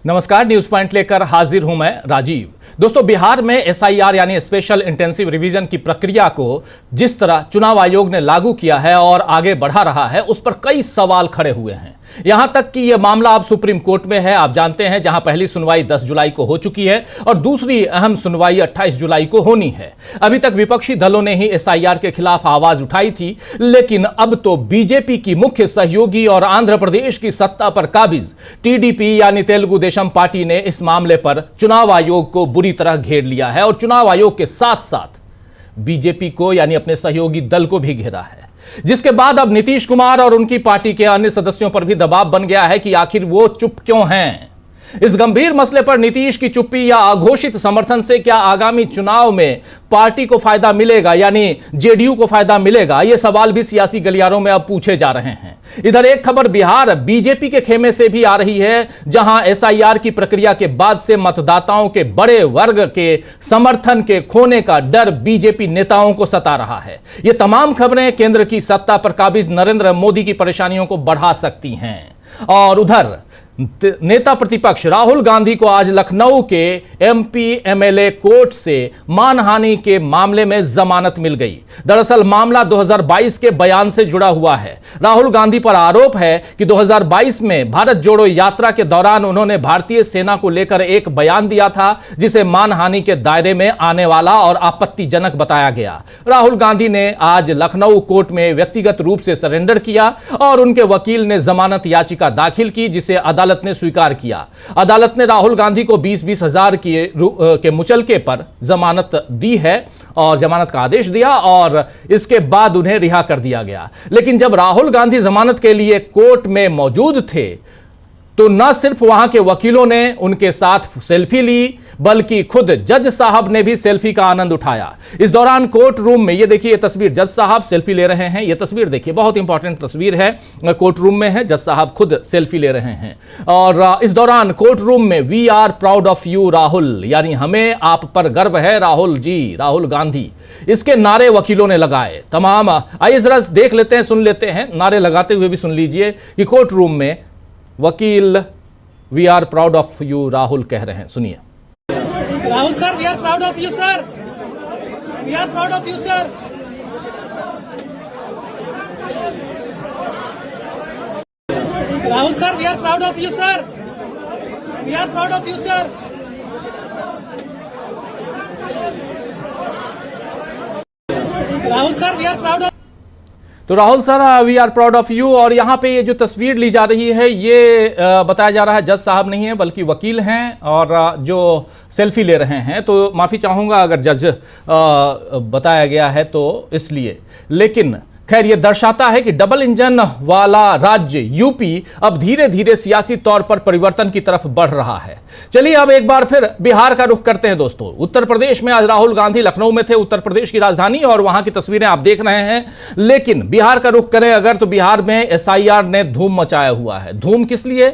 नमस्कार, news point लेकर हाजिर हूं मैं राजीव। दोस्तों, बिहार में एसआईआर यानी स्पेशल इंटेंसिव रिवीजन की प्रक्रिया को जिस तरह चुनाव आयोग ने लागू किया है और आगे बढ़ा रहा है, उस पर कई सवाल खड़े हुए हैं। यहां तक कि यह मामला अब सुप्रीम कोर्ट में है, आप जानते हैं, जहां पहली सुनवाई 10 जुलाई को हो चुकी है और दूसरी अहम सुनवाई 28 जुलाई को होनी है। अभी तक विपक्षी दलों ने ही एसआईआर के खिलाफ आवाज उठाई थी, लेकिन अब तो बीजेपी की मुख्य सहयोगी और आंध्र प्रदेश की सत्ता पर काबिज टीडीपी यानी तेलुगु देशम पार्टी ने इस मामले पर चुनाव आयोग को बुरी तरह घेर लिया है और चुनाव आयोग के साथ साथ बीजेपी को यानी अपने सहयोगी दल को भी घेरा है, जिसके बाद अब नीतीश कुमार और उनकी पार्टी के अन्य सदस्यों पर भी दबाव बन गया है कि आखिर वो चुप क्यों हैं। इस गंभीर मसले पर नीतीश की चुप्पी या अघोषित समर्थन से क्या आगामी चुनाव में पार्टी को फायदा मिलेगा, यानी जेडीयू को फायदा मिलेगा? ये सवाल भी सियासी गलियारों में अब पूछे जा रहे हैं। इधर एक खबर बिहार बीजेपी के खेमे से भी आ रही है, जहां एसआईआर की प्रक्रिया के बाद से मतदाताओं के बड़े वर्ग के समर्थन के खोने का डर बीजेपी नेताओं को सता रहा है। ये तमाम खबरें केंद्र की सत्ता पर काबिज नरेंद्र मोदी की परेशानियों को बढ़ा सकती हैं। और उधर नेता प्रतिपक्ष राहुल गांधी को आज लखनऊ के एमपी एमएलए कोर्ट से मानहानि के मामले में जमानत मिल गई। दरअसल मामला 2022 के बयान से जुड़ा हुआ है। राहुल गांधी पर आरोप है कि 2022 में भारत जोड़ो यात्रा के दौरान उन्होंने भारतीय सेना को लेकर एक बयान दिया था, जिसे मानहानि के दायरे में आने वाला और आपत्तिजनक बताया गया। राहुल गांधी ने आज लखनऊ कोर्ट में व्यक्तिगत रूप से सरेंडर किया और उनके वकील ने जमानत याचिका दाखिल की, जिसे अदालत ने स्वीकार किया। अदालत ने राहुल गांधी को 20-20 हजार के मुचलके पर जमानत दी है और जमानत का आदेश दिया और इसके बाद उन्हें रिहा कर दिया गया। लेकिन जब राहुल गांधी जमानत के लिए कोर्ट में मौजूद थे तो न सिर्फ वहां के वकीलों ने उनके साथ सेल्फी ली, बल्कि खुद जज साहब ने भी सेल्फी का आनंद उठाया। इस दौरान कोर्ट रूम में, ये देखिए, ये तस्वीर जज साहब सेल्फी ले रहे हैं। ये तस्वीर देखिए, बहुत इंपॉर्टेंट तस्वीर है। कोर्ट रूम में है, जज साहब खुद सेल्फी ले रहे हैं और इस दौरान कोर्ट रूम में we are proud of you Rahul, यानी हमें आप पर गर्व है राहुल जी, राहुल गांधी, इसके नारे वकीलों ने लगाए। तमाम, आइए जरा देख लेते हैं, सुन लेते हैं, नारे लगाते हुए भी सुन लीजिए कि कोर्ट रूम में वकील we are proud of you Rahul कह रहे हैं। सुनिए। Rahul sir, we are proud of you sir, we are proud of you sir. Rahul sir, we are proud of you sir, we are proud of you sir. Rahul sir, we are proud of. तो Rahul sir, we are proud of you. और यहाँ पे ये जो तस्वीर ली जा रही है, ये बताया जा रहा है जज साहब नहीं है बल्कि वकील हैं और जो सेल्फी ले रहे हैं। तो माफ़ी चाहूँगा अगर जज बताया गया है तो इसलिए, लेकिन खैर ये दर्शाता है कि डबल इंजन वाला राज्य यूपी अब धीरे धीरे सियासी तौर पर परिवर्तन की तरफ बढ़ रहा है। चलिए अब एक बार फिर बिहार का रुख करते हैं दोस्तों। उत्तर प्रदेश में आज राहुल गांधी लखनऊ में थे, उत्तर प्रदेश की राजधानी, और वहां की तस्वीरें आप देख रहे हैं। लेकिन बिहार का रुख करें अगर, तो बिहार में एसआईआर ने धूम मचाया हुआ है। धूम किस लिए?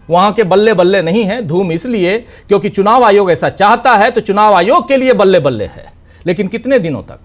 वहां के बल्ले बल्ले नहीं है, धूम इसलिए क्योंकि चुनाव आयोग ऐसा चाहता है, तो चुनाव आयोग के लिए बल्ले बल्ले है। लेकिन कितने दिनों तक?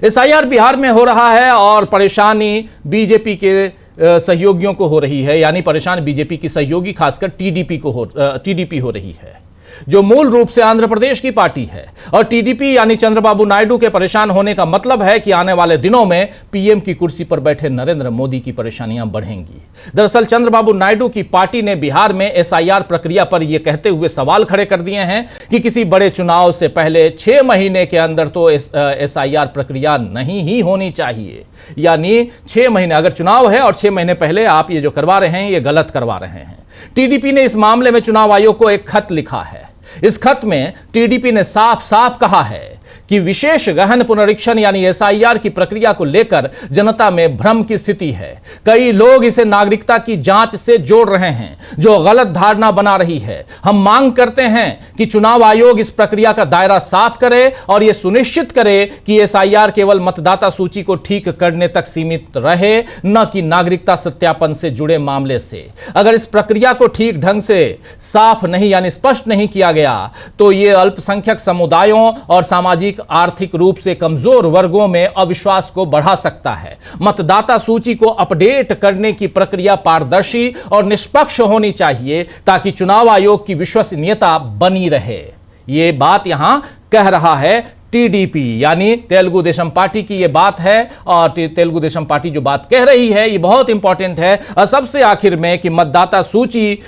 एसआईआर बिहार में हो रहा है और परेशानी बीजेपी के सहयोगियों को हो रही है, यानी परेशान बीजेपी की सहयोगी खासकर टीडीपी हो रही है, जो मूल रूप से आंध्र प्रदेश की पार्टी है। और टीडीपी यानी चंद्रबाबू नायडू के परेशान होने का मतलब है कि आने वाले दिनों में पीएम की कुर्सी पर बैठे नरेंद्र मोदी की परेशानियां बढ़ेंगी। दरअसल चंद्रबाबू नायडू की पार्टी ने बिहार में एसआईआर प्रक्रिया पर यह कहते हुए सवाल खड़े कर दिए हैं कि किसी बड़े चुनाव से पहले 6 महीने के अंदर तो एसआईआर प्रक्रिया नहीं ही होनी चाहिए। यानी 6 महीने, अगर चुनाव है और 6 महीने पहले आप ये जो करवा रहे हैं, ये गलत करवा रहे हैं। टीडीपी ने इस मामले में चुनाव आयोग को एक खत लिखा है। इस खत में टीडीपी ने साफ साफ कहा है कि विशेष गहन पुनरीक्षण यानी एसआईआर की प्रक्रिया को लेकर जनता में भ्रम की स्थिति है। कई लोग इसे नागरिकता की जांच से जोड़ रहे हैं, जो गलत धारणा बना रही है। हम मांग करते हैं कि चुनाव आयोग इस प्रक्रिया का दायरा साफ करे और यह सुनिश्चित करे कि एसआईआर केवल मतदाता सूची को ठीक करने तक सीमित रहे, न कि नागरिकता सत्यापन से जुड़े मामले से। अगर इस प्रक्रिया को ठीक ढंग से साफ नहीं यानी स्पष्ट नहीं किया गया, तो यह अल्पसंख्यक समुदायों और सामाजिक आर्थिक रूप से कमजोर वर्गों में अविश्वास को बढ़ा सकता है। मतदाता सूची को अपडेट करने की प्रक्रिया पारदर्शी और निष्पक्ष होनी चाहिए ताकि चुनाव आयोग की विश्वसनीयता बनी रहे। ये बात यहां कह रहा है टीडीपी यानी तेलुगु देशम पार्टी की ये बात है। और तेलुगु देशम पार्टी जो बात कह रही है ये बहुत इंपॉर्टेंट है। और सबसे आखिर में कि मतदाता सूची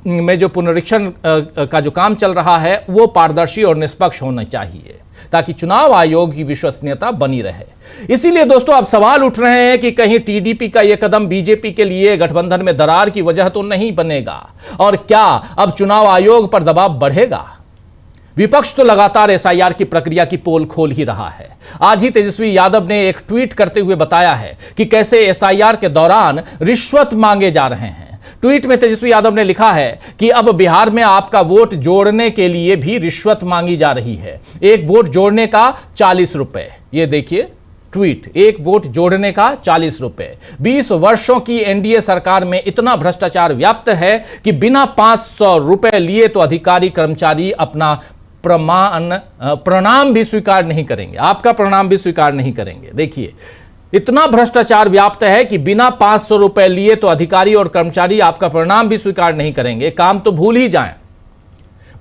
में जो पुनरीक्षण का जो काम चल रहा है वो पारदर्शी और निष्पक्ष होना चाहिए ताकि चुनाव आयोग की विश्वसनीयता बनी रहे। इसीलिए दोस्तों अब सवाल उठ रहे हैं कि कहीं टीडीपी का यह कदम बीजेपी के लिए गठबंधन में दरार की वजह तो नहीं बनेगा, और क्या अब चुनाव आयोग पर दबाव बढ़ेगा? विपक्ष तो लगातार एसआईआर की प्रक्रिया की पोल खोल ही रहा है। आज ही तेजस्वी यादव ने एक ट्वीट करते हुए बताया है कि कैसे एसआईआर के दौरान रिश्वत मांगे जा रहे हैं। ट्वीट में तेजस्वी यादव ने लिखा है कि अब बिहार में आपका वोट जोड़ने के लिए भी रिश्वत मांगी जा रही है। एक वोट जोड़ने का 40 रुपए। ये देखिए ट्वीट, एक वोट जोड़ने का 40 रुपए। 20 वर्षों की एनडीए सरकार में इतना भ्रष्टाचार व्याप्त है कि बिना 500 रुपए लिए तो अधिकारी कर्मचारी अपना प्रणाम भी स्वीकार नहीं करेंगे, आपका प्रणाम भी स्वीकार नहीं करेंगे। देखिए इतना भ्रष्टाचार व्याप्त है कि बिना 500 रुपए लिए तो अधिकारी और कर्मचारी आपका प्रणाम भी स्वीकार नहीं करेंगे। काम तो भूल ही जाएं।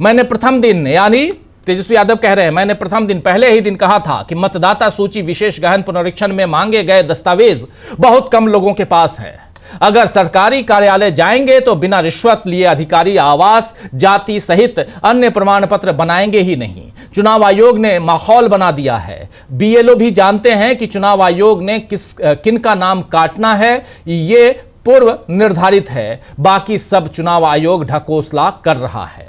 मैंने प्रथम दिन यानी तेजस्वी यादव कह रहे हैं, मैंने प्रथम दिन पहले ही दिन कहा था कि मतदाता सूची विशेष गहन पुनरीक्षण में मांगे गए दस्तावेज बहुत कम लोगों के पास है। अगर सरकारी कार्यालय जाएंगे तो बिना रिश्वत लिए अधिकारी आवास, जाति सहित अन्य प्रमाण पत्र बनाएंगे ही नहीं। चुनाव आयोग ने माहौल बना दिया है। बीएलओ भी जानते हैं कि चुनाव आयोग ने किन का नाम काटना है, ये पूर्व निर्धारित है। बाकी सब चुनाव आयोग ढकोसला कर रहा है।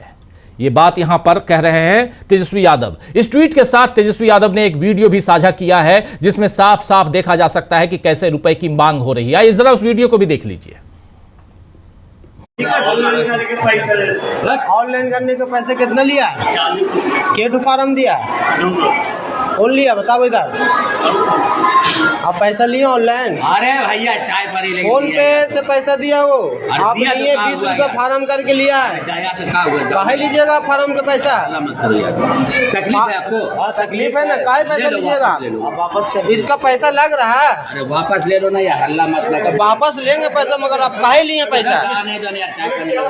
ये बात यहां पर कह रहे हैं तेजस्वी यादव। इस ट्वीट के साथ तेजस्वी यादव ने एक वीडियो भी साझा किया है जिसमें साफ साफ देखा जा सकता है कि कैसे रुपए की मांग हो रही है। आइए जरा उस वीडियो को भी देख लीजिए। ऑनलाइन करने के पैसे कितना लिया? केटू फार्म दिया, कौन लिया बताओ इधर। आप पैसा लिए ऑनलाइन? अरे भैया चाय परी लेके फोन पे से पैसा दिया वो आप दिया तो लिए कहाँ 20 हुआ रुपया है? फार्म करके लिया है। काहे लीजिएगा फार्म के पैसा? तकलीफ है आपको? तकलीफ है ना, काहे पैसा ले लो, लीजिएगा? वापस ले लो। इसका पैसा लग रहा है। अरे वापस ले लो ना यार, हल्ला मत तो लगा। वापस लेंगे पैसा, मगर आप काहे लिए पैसा? आने दो ना यार, चाय पानी का।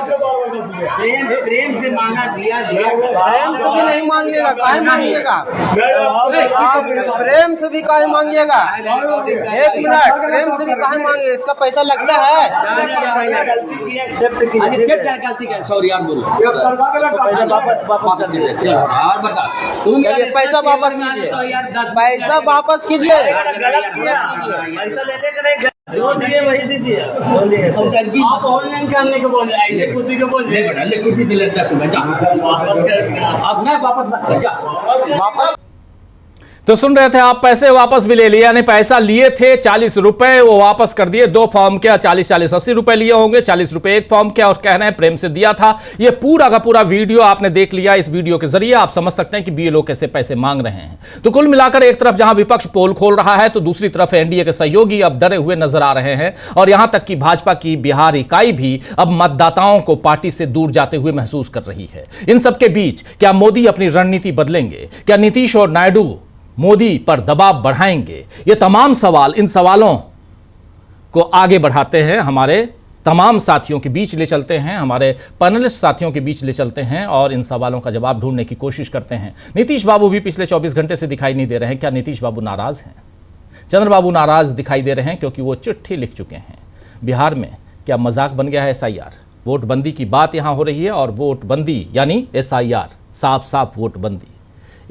प्रेम से मांगा दिया प्रेम से भी नहीं मांगिएगा, काहे मांगिएगा? आप प्रेम से भी काहे मांगिएगा? एक मिनट, प्रेम से भी काहे मांगिए? इसका पैसा लगता है। गलती क्या? सॉरी यार बोलो। और बता तुम चलिए पैसा वापस कीजिए, पैसा वापस कीजिए। पैसा लेने का नहीं, जो दिए वही दीजिए। आप ऑनलाइन करने को बोल रहे हैं, ऐसे खुशी को बोल रहे हैं। ले खुशी से लेता सुबह जा। अब ना वापस मत कर जा। वापस तो सुन रहे थे आप, पैसे वापस भी ले लिए, यानी पैसा लिए थे 40 रुपए वो वापस कर दिए। 2 फॉर्म के 40 80 रुपए लिए होंगे, 40 रुपए एक फॉर्म के, और कह रहे हैं प्रेम से दिया था। ये पूरा का पूरा वीडियो आपने देख लिया। इस वीडियो के जरिए आप समझ सकते हैं कि बीएलओ कैसे पैसे मांग रहे हैं। तो कुल मिलाकर एक तरफ जहां विपक्ष पोल खोल रहा है तो दूसरी तरफ एनडीए के सहयोगी अब डरे हुए नजर आ रहे हैं, और यहां तक कि भाजपा की बिहार इकाई भी अब मतदाताओं को पार्टी से दूर जाते हुए महसूस कर रही है। इन सबके बीच क्या मोदी अपनी रणनीति बदलेंगे? क्या नीतीश और नायडू मोदी पर दबाव बढ़ाएंगे? ये तमाम सवाल, इन सवालों को आगे बढ़ाते हैं, हमारे तमाम साथियों के बीच ले चलते हैं, हमारे पैनलिस्ट साथियों के बीच ले चलते हैं और इन सवालों का जवाब ढूंढने की कोशिश करते हैं। नीतीश बाबू भी पिछले 24 घंटे से दिखाई नहीं दे रहे हैं। क्या नीतीश बाबू नाराज हैं? चंद्रबाबू नाराज दिखाई दे रहे हैं क्योंकि वो चिट्ठी लिख चुके हैं। बिहार में क्या मजाक बन गया है एसआईआर? वोटबंदी की बात यहां हो रही है, और वोटबंदी यानी एसआईआर, साफ साफ वोटबंदी।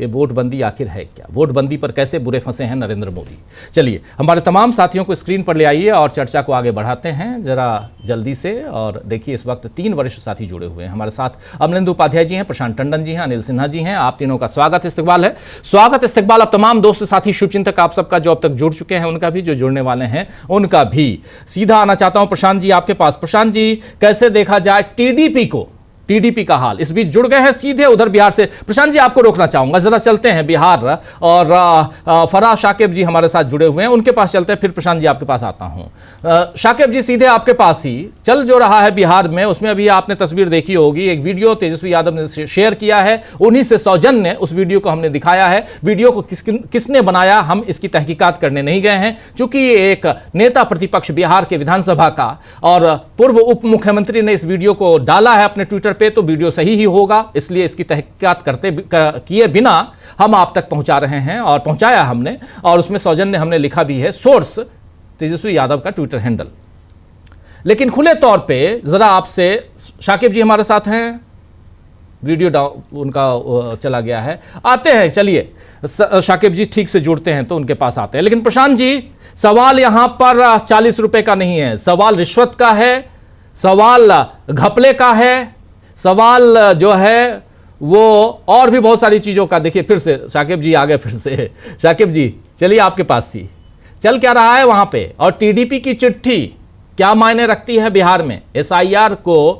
ये वोटबंदी आखिर है क्या? वोटबंदी पर कैसे बुरे फंसे हैं नरेंद्र मोदी? चलिए हमारे तमाम साथियों को स्क्रीन पर ले आइए और चर्चा को आगे बढ़ाते हैं जरा जल्दी से। और देखिए इस वक्त 3 वरिष्ठ साथी जुड़े हुए हैं हमारे साथ। अमलेंदु उपाध्याय जी हैं, प्रशांत टंडन जी हैं, अनिल सिन्हा जी हैं। आप तीनों का स्वागत इस्तकबाल है। स्वागत इस्तकबाल अब तमाम दोस्त साथी शुभचिंतक आप सबका जो अब तक जुड़ चुके हैं उनका भी, जो जुड़ने वाले हैं उनका भी। सीधा आना चाहता हूं प्रशांत जी आपके पास। प्रशांत जी, कैसे देखा जाए टीडीपी को? टीडीपी का हाल। इस बीच जुड़ गए हैं सीधे उधर बिहार से प्रशांत जी, आपको रोकना चाहूंगा, जरा चलते हैं बिहार और फराज शाकिब जी हमारे साथ जुड़े हुए हैं, उनके पास चलते हैं, फिर प्रशांत जी आपके पास आता हूं। शाकिब जी सीधे आपके पास ही चल जो रहा है बिहार में, उसमें अभी आपने तस्वीर देखी होगी, एक वीडियो तेजस्वी यादव ने शेयर किया है, उन्हीं से सौजन्य उस वीडियो को हमने दिखाया है। वीडियो को किसने बनाया हम इसकी तहकीकात करने नहीं गए हैं, चूंकि ये एक नेता प्रतिपक्ष बिहार के विधानसभा का और पूर्व उप मुख्यमंत्री ने इस वीडियो को डाला है अपने ट्विटर पे, तो वीडियो सही ही होगा, इसलिए इसकी तहकीकात किए बिना हम आप तक पहुंचा रहे हैं और पहुंचाया हमने, और उसमें सौजन्य हमने लिखा भी है सोर्स तेजस्वी यादव का ट्विटर हैंडल। लेकिन खुले तौर पे जरा आपसे, शाकिब जी हमारे साथ हैं, वीडियो उनका चला गया है, आते हैं, चलिए शाकिब जी ठीक से जुड़ते हैं तो उनके पास आते हैं। लेकिन प्रशांत जी, सवाल यहां पर 40 रुपए का नहीं है, सवाल रिश्वत का है, सवाल घपले का है, सवाल जो है वो और भी बहुत सारी चीजों का। देखिए फिर से शाकिब जी आ गए, फिर से शाकिब जी चलिए आपके पास ही, चल क्या रहा है वहां पे, और टीडीपी की चिट्ठी क्या मायने रखती है बिहार में एसआईआर को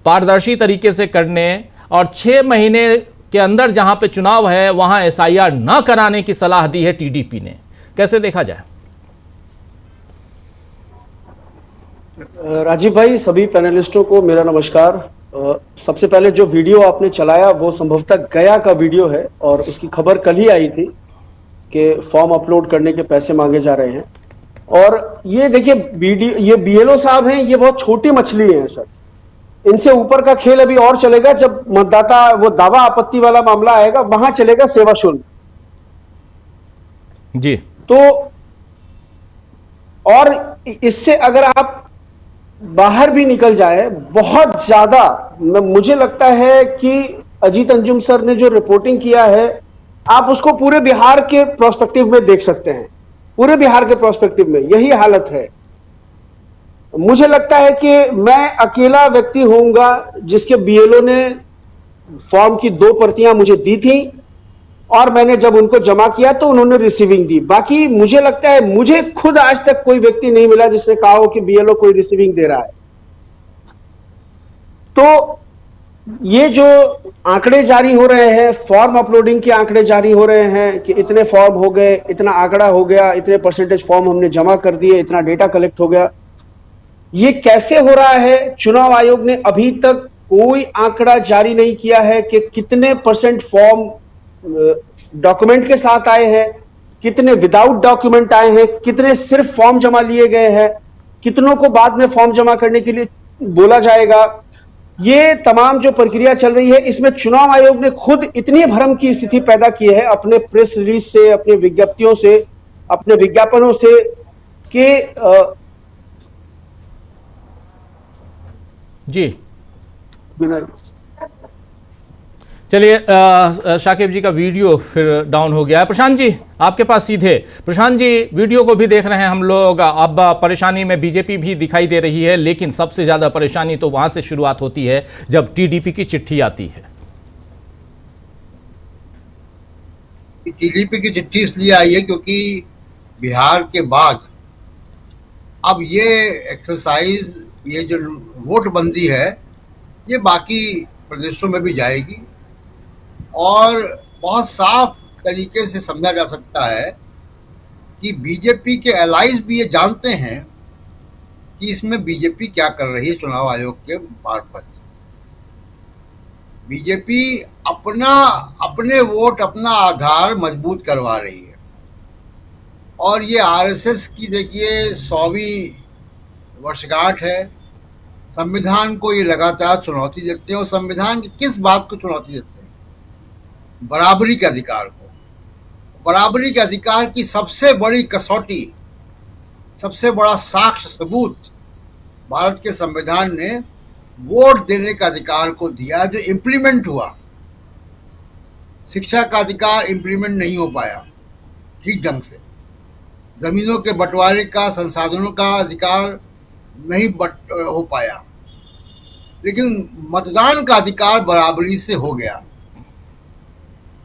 पारदर्शी तरीके से करने, और 6 महीने के अंदर जहां पे चुनाव है वहां एसआईआर न कराने की सलाह दी है टीडीपी ने, कैसे देखा जाए? राजीव भाई, सभी पैनलिस्टों को मेरा नमस्कार। सबसे पहले जो वीडियो आपने चलाया वो संभवतः गया का वीडियो है, और उसकी खबर कल ही आई थी कि फॉर्म अपलोड करने के पैसे मांगे जा रहे हैं। और ये देखिए वीडियो, ये बीएलओ साहब हैं, ये बहुत छोटी मछली हैं सर, इनसे ऊपर का खेल अभी और चलेगा जब मतदाता वो दावा आपत्ति वाला मामला आएगा, वहां चलेगा सेवा शुल्क जी। तो और इससे अगर आप बाहर भी निकल जाए, बहुत ज्यादा मुझे लगता है कि अजीत अंजुम सर ने जो रिपोर्टिंग किया है, आप उसको पूरे बिहार के प्रोस्पेक्टिव में देख सकते हैं। पूरे बिहार के प्रोस्पेक्टिव में यही हालत है। मुझे लगता है कि मैं अकेला व्यक्ति होऊंगा जिसके बीएलओ ने फॉर्म की 2 प्रतियां मुझे दी थी, और मैंने जब उनको जमा किया तो उन्होंने रिसीविंग दी। बाकी मुझे लगता है मुझे खुद आज तक कोई व्यक्ति नहीं मिला जिसने कहा हो कि बीएलओ कोई रिसीविंग दे रहा है। तो ये जो आंकड़े जारी हो रहे हैं, फॉर्म अपलोडिंग के आंकड़े जारी हो रहे हैं कि इतने फॉर्म हो गए, इतना आंकड़ा हो गया, इतने परसेंटेज फॉर्म हमने जमा कर दिए, इतना डेटा कलेक्ट हो गया, ये कैसे हो रहा है? चुनाव आयोग ने अभी तक कोई आंकड़ा जारी नहीं किया है कि कितने परसेंट फॉर्म डॉक्यूमेंट के साथ आए हैं, कितने विदाउट डॉक्यूमेंट आए हैं, कितने सिर्फ फॉर्म जमा लिए गए हैं, कितनों को बाद में फॉर्म जमा करने के लिए बोला जाएगा। ये तमाम जो प्रक्रिया चल रही है, इसमें चुनाव आयोग ने खुद इतनी भ्रम की स्थिति पैदा की है अपने प्रेस रिलीज से, अपने विज्ञप्तियों से, अपने विज्ञापनों से, कि जी चलिए शाकिब जी का वीडियो फिर डाउन हो गया है। प्रशांत जी आपके पास सीधे, प्रशांत जी वीडियो को भी देख रहे हैं हम लोग, अब परेशानी में बीजेपी भी दिखाई दे रही है, लेकिन सबसे ज्यादा परेशानी तो वहां से शुरुआत होती है जब टीडीपी की चिट्ठी आती है। टीडीपी की चिट्ठी इसलिए आई है क्योंकि बिहार के बाद अब ये एक्सरसाइज, ये जो वोटबंदी है, ये बाकी प्रदेशों में भी जाएगी, और बहुत साफ तरीके से समझा जा सकता है कि बीजेपी के एलाइज भी ये जानते हैं कि इसमें बीजेपी क्या कर रही है चुनाव आयोग के मार्फत। बीजेपी अपने वोट, अपना आधार मजबूत करवा रही है, और ये आरएसएस की देखिए 100वीं वर्षगांठ है। संविधान को ये लगातार चुनौती देते हैं, और संविधान की किस बात को चुनौती देते हैं? बराबरी के अधिकार को। बराबरी के अधिकार की सबसे बड़ी कसौटी, सबसे बड़ा साक्ष्य सबूत भारत के संविधान ने वोट देने का अधिकार को दिया, जो इम्प्लीमेंट हुआ। शिक्षा का अधिकार इम्प्लीमेंट नहीं हो पाया ठीक ढंग से, जमीनों के बंटवारे का, संसाधनों का अधिकार नहीं हो पाया, लेकिन मतदान का अधिकार बराबरी से हो गया।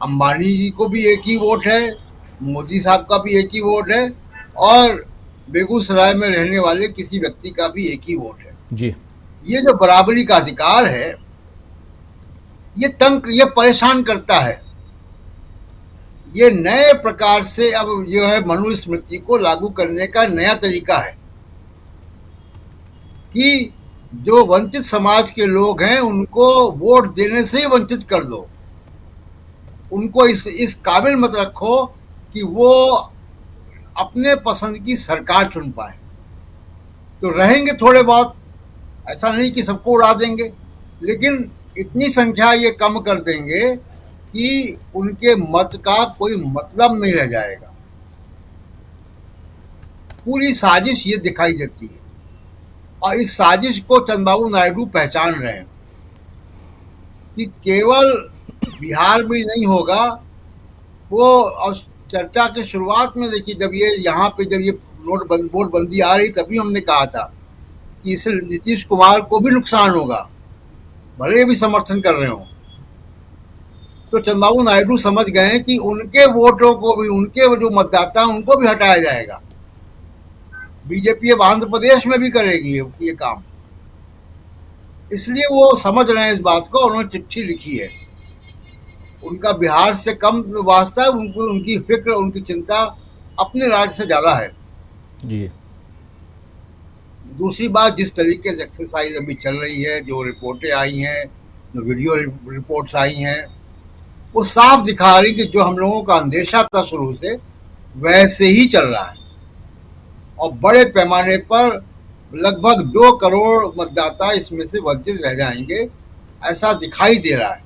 अंबानी जी को भी एक ही वोट है, मोदी साहब का भी एक ही वोट है, और बेगूसराय में रहने वाले किसी व्यक्ति का भी एक ही वोट है जी। ये जो बराबरी का अधिकार है, ये परेशान करता है। ये नए प्रकार से अब जो है मनुस्मृति को लागू करने का नया तरीका है कि जो वंचित समाज के लोग हैं उनको वोट देने से ही वंचित कर दो, उनको इस काबिल मत रखो कि वो अपने पसंद की सरकार चुन पाए। तो रहेंगे थोड़े बहुत, ऐसा नहीं कि सबको उड़ा देंगे, लेकिन इतनी संख्या ये कम कर देंगे कि उनके मत का कोई मतलब नहीं रह जाएगा। पूरी साजिश ये दिखाई देती है और इस साजिश को चंद्रबाबू नायडू पहचान रहे हैं कि केवल बिहार में नहीं होगा वो। और चर्चा के शुरुआत में देखिए, जब ये यहाँ पे जब ये नोटबंदी आ रही तभी हमने कहा था कि इससे नीतीश कुमार को भी नुकसान होगा, भले ही भी समर्थन कर रहे हो। तो चंद्रबाबू नायडू समझ गए कि उनके वोटों को भी, उनके जो मतदाता हैं उनको भी हटाया जाएगा। बीजेपी अब आंध्र प्रदेश में भी करेगी ये काम, इसलिए वो समझ रहे हैं इस बात को। उन्होंने चिट्ठी लिखी है, उनका बिहार से कम वास्ता है, उनको उनकी फिक्र, उनकी चिंता अपने राज्य से ज्यादा है जी। दूसरी बात, जिस तरीके से एक्सरसाइज अभी चल रही है, जो रिपोर्टें आई हैं, जो वीडियो रिपोर्ट्स आई हैं, वो साफ दिखा रही कि जो हम लोगों का अंदेशा था शुरू से वैसे ही चल रहा है और बड़े पैमाने पर लगभग 2 करोड़ मतदाता इसमें से वंचित रह जाएंगे, ऐसा दिखाई दे रहा है।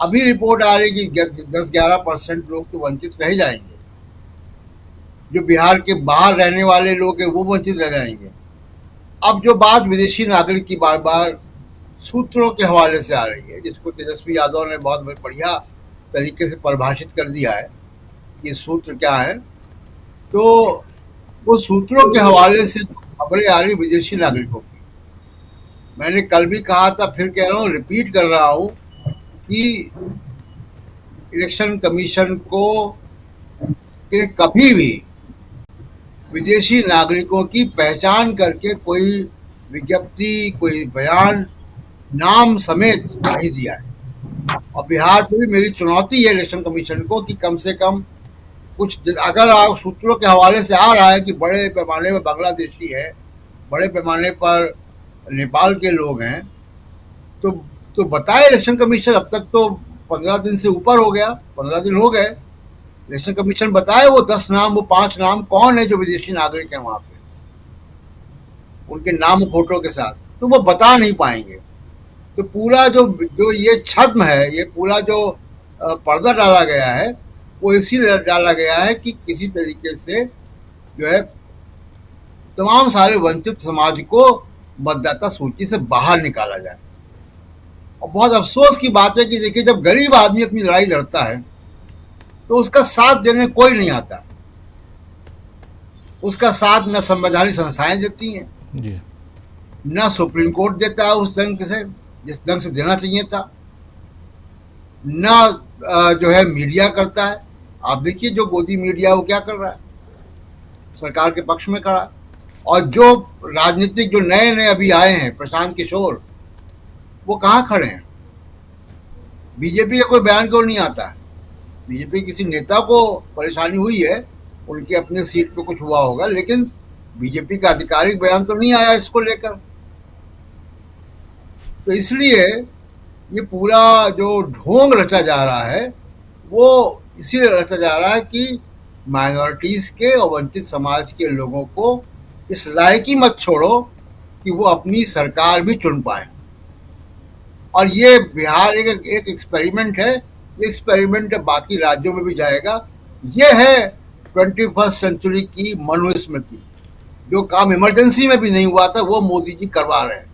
अभी रिपोर्ट आ रही कि 10-11% लोग तो वंचित रह जाएंगे, जो बिहार के बाहर रहने वाले लोग हैं वो वंचित रह जाएंगे। अब जो बात विदेशी नागरिक की बार बार सूत्रों के हवाले से आ रही है, जिसको तेजस्वी यादव ने बहुत बढ़िया तरीके से परिभाषित कर दिया है कि सूत्र क्या है, तो वो सूत्रों के हवाले से खबरें आ रही विदेशी नागरिकों की। मैंने कल भी कहा था, फिर कह रहा हूँ, रिपीट कर रहा हूँ कि इलेक्शन कमीशन को कभी भी विदेशी नागरिकों की पहचान करके कोई विज्ञप्ति, कोई बयान नाम समेत नहीं दिया है। और बिहार में भी मेरी चुनौती है इलेक्शन कमीशन को कि कम से कम कुछ, अगर आप सूत्रों के हवाले से आ रहा है कि बड़े पैमाने पर बांग्लादेशी है, बड़े पैमाने पर नेपाल के लोग हैं, तो बताए इलेक्शन कमीशन। अब तक तो 15 दिन से ऊपर हो गया, 15 दिन हो गए, इलेक्शन कमीशन बताए वो 10 नाम, वो 5 नाम कौन है जो विदेशी नागरिक हैं वहां पे, उनके नाम फोटो के साथ, तो वो बता नहीं पाएंगे। तो पूरा जो ये छद्म है, ये पूरा जो पर्दा डाला गया है, वो इसीलिए डाला गया है कि किसी तरीके से जो है तमाम सारे वंचित समाज को मतदाता सूची से बाहर निकाला जाए। और बहुत अफसोस की बात है कि देखिए, जब गरीब आदमी अपनी लड़ाई लड़ता है तो उसका साथ देने कोई नहीं आता, उसका साथ न संवैधानिक संस्थाएं देती हैं जी, न सुप्रीम कोर्ट देता है उस ढंग से जिस ढंग से देना चाहिए था, न जो है मीडिया करता है। आप देखिए जो गोदी मीडिया वो क्या कर रहा है, सरकार के पक्ष में खड़ा। और जो राजनीतिक जो नए अभी आए हैं, प्रशांत किशोर, वो कहाँ खड़े हैं? बीजेपी का कोई बयान क्यों नहीं आता है? बीजेपी किसी नेता को परेशानी हुई है, उनके अपने सीट पे कुछ हुआ होगा, लेकिन बीजेपी का आधिकारिक बयान तो नहीं आया इसको लेकर। तो इसलिए ये पूरा जो ढोंग रचा जा रहा है वो इसीलिए रचा जा रहा है कि माइनॉरिटीज के और वंचित समाज के लोगों को इस लायकी मत छोड़ो कि वो अपनी सरकार भी चुन पाए। और ये बिहार एक एक्सपेरिमेंट है, ये एक्सपेरिमेंट बाकी राज्यों में भी जाएगा। ये है 21st सेंचुरी की मनुस्मृति, जो काम इमरजेंसी में भी नहीं हुआ था वो मोदी जी करवा रहे हैं।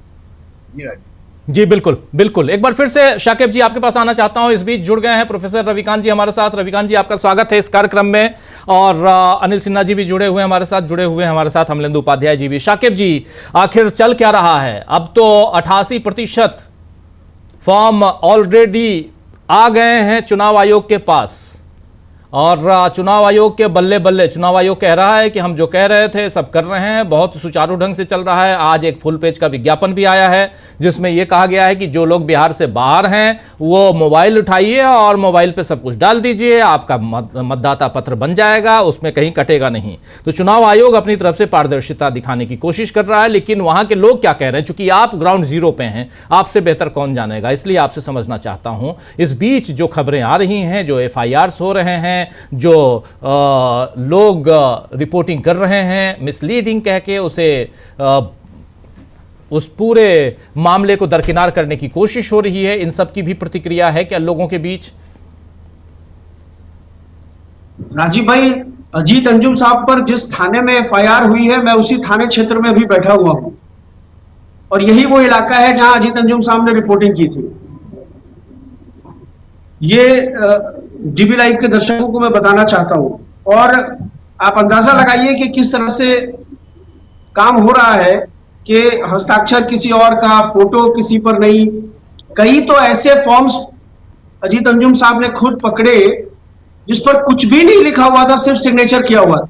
जी राजी जी, बिल्कुल बिल्कुल। एक बार फिर से शाकिब जी आपके पास आना चाहता हूं। इस बीच जुड़ गए हैं प्रोफेसर रविकांत जी हमारे साथ। रविकांत जी, आपका स्वागत है इस कार्यक्रम में। और अनिल सिन्हा जी भी जुड़े हुए हैं हमारे साथ, अमलेंदु उपाध्याय जी भी। शाकिब जी, आखिर चल क्या रहा है? अब तो 88% फॉर्म ऑलरेडी आ गए हैं चुनाव आयोग के पास, और चुनाव आयोग के बल्ले बल्ले, चुनाव आयोग कह रहा है कि हम जो कह रहे थे सब कर रहे हैं, बहुत सुचारू ढंग से चल रहा है। आज एक फुल पेज का विज्ञापन भी आया है जिसमें यह कहा गया है कि जो लोग बिहार से बाहर हैं वो मोबाइल उठाइए और मोबाइल पे सब कुछ डाल दीजिए, आपका मतदाता पत्र बन जाएगा, उसमें कहीं कटेगा नहीं। तो चुनाव आयोग अपनी तरफ से पारदर्शिता दिखाने की कोशिश कर रहा है, लेकिन वहां के लोग क्या कह रहे हैं, चूंकि आप ग्राउंड जीरो पे हैं, आपसे बेहतर कौन जानेगा, इसलिए आपसे समझना चाहता हूं। इस बीच जो खबरें आ रही हैं, जो FIRs हो रहे हैं, जो लोग रिपोर्टिंग कर रहे हैं मिसलीडिंग कह के उसे उस पूरे मामले को दरकिनार करने की कोशिश हो रही है, इन सब की भी प्रतिक्रिया है क्या लोगों के बीच? राजीव भाई, अजीत अंजुम साहब पर जिस थाने में FIR हुई है, मैं उसी थाने क्षेत्र में भी बैठा हुआ हूं और यही वो इलाका है जहां अजीत अंजुम साहब ने रिपोर्टिंग की थी। ये DB लाइव के दर्शकों को मैं बताना चाहता हूं और आप अंदाजा लगाइए कि किस तरह से काम हो रहा है कि हस्ताक्षर किसी और का, फोटो किसी पर नहीं। कई तो ऐसे फॉर्म्स अजीत अंजुम साहब ने खुद पकड़े जिस पर कुछ भी नहीं लिखा हुआ था, सिर्फ सिग्नेचर किया हुआ था।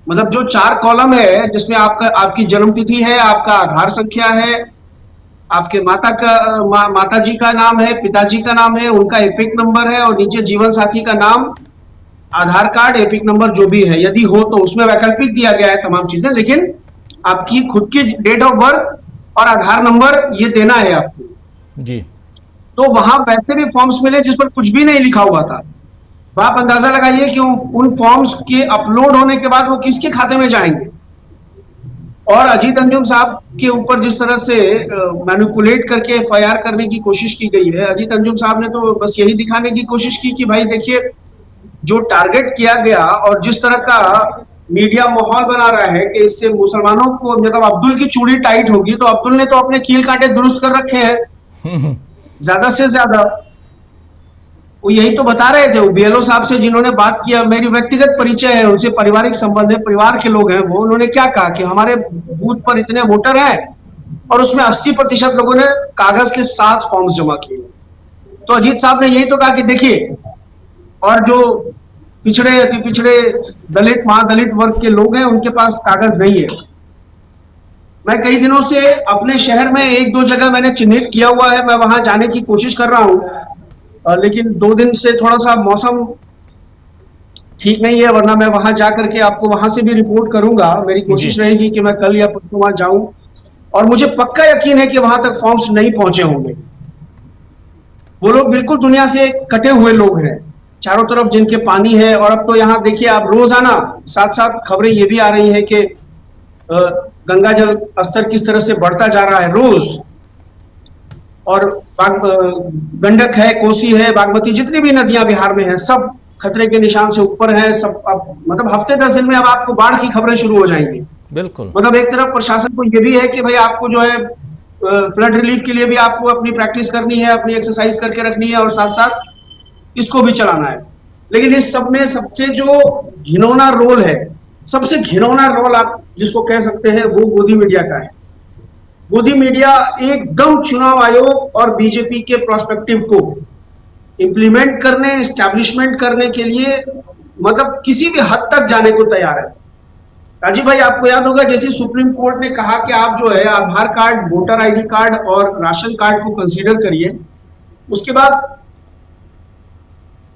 मतलब जो 4 कॉलम है जिसमें आपकी जन्मतिथि है, आपका आधार संख्या है, आपके माता जी का नाम है, पिताजी का नाम है, उनका एपिक नंबर है और नीचे जीवन साथी का नाम, आधार कार्ड, एपिक नंबर जो भी है, यदि हो तो उसमें वैकल्पिक दिया गया है तमाम चीजें, लेकिन आपकी खुद की डेट ऑफ बर्थ और आधार नंबर ये देना है आपको जी। तो वहां वैसे भी फॉर्म्स मिले जिस पर कुछ भी नहीं लिखा हुआ था। तो आप अंदाजा लगाइए कि उन फॉर्म्स के अपलोड होने के बाद वो किसके खाते में जाएंगे। और अजीत अंजुम साहब के ऊपर जिस तरह से मैनिपुलेट करके FIR करने की कोशिश की गई है, अजीत अंजुम साहब ने तो बस यही दिखाने की कोशिश की कि भाई देखिए, जो टारगेट किया गया और जिस तरह का मीडिया माहौल बना रहा है कि इससे मुसलमानों को, मतलब अब्दुल की चूड़ी टाइट होगी, तो अब्दुल ने तो अपने कील कांटे दुरुस्त कर रखे हैं ज्यादा से ज्यादा। वो यही तो बता रहे थे, वो BLO साहब से जिन्होंने बात किया, मेरी व्यक्तिगत परिचय है उनसे, पारिवारिक संबंध है, परिवार के लोग हैं वो, उन्होंने क्या कहा कि हमारे बूथ पर इतने वोटर हैं और उसमें 80% लोगों ने कागज के साथ फॉर्म्स जमा किए। तो अजीत साहब ने यही तो कहा कि देखिए, और जो पिछड़े, अति पिछड़े, दलित, महादलित वर्ग के लोग हैं उनके पास कागज नहीं है। मैं कई दिनों से अपने शहर में 1-2 जगह मैंने चिन्हित किया हुआ है, मैं वहां जाने की कोशिश कर रहा हूं, लेकिन 2 दिन से थोड़ा सा मौसम ठीक नहीं है, वरना मैं वहां जाकर के आपको वहां से भी रिपोर्ट करूंगा। मेरी कोशिश रहेगी कि मैं कल या परसों वहां जाऊं और मुझे पक्का यकीन है कि वहां तक फॉर्म्स नहीं पहुंचे होंगे। वो लोग बिल्कुल दुनिया से कटे हुए लोग हैं, चारों तरफ जिनके पानी है। और अब तो यहाँ देखिए आप, रोजाना साथ साथ खबरें ये भी आ रही हैं कि गंगा जल स्तर किस तरह से बढ़ता जा रहा है रोज, और गंडक है, कोसी है, बागमती, जितनी भी नदियां बिहार में हैं सब खतरे के निशान से ऊपर है। सब अब मतलब हफ्ते 10 दिन में अब आपको बाढ़ की खबरें शुरू हो जाएंगी। बिल्कुल, मतलब एक तरफ प्रशासन को ये भी है कि भाई आपको जो है फ्लड रिलीफ के लिए भी आपको अपनी प्रैक्टिस करनी है, अपनी एक्सरसाइज करके रखनी है और साथ साथ इसको भी चलाना है। लेकिन इस सब में सबसे जो घिनौना रोल है, सबसे घिनौना रोल आप जिसको कह सकते हैं, वो गोदी मीडिया का है। गोदी मीडिया एकदम चुनाव आयोग और बीजेपी के प्रोस्पेक्टिव को इंप्लीमेंट करने, एस्टैब्लिशमेंट करने के लिए मतलब किसी भी हद तक जाने को तैयार है। राजीव भाई, आपको याद होगा जैसे सुप्रीम कोर्ट ने कहा कि आप जो है आधार कार्ड, वोटर ID कार्ड और राशन कार्ड को कंसीडर करिए, उसके बाद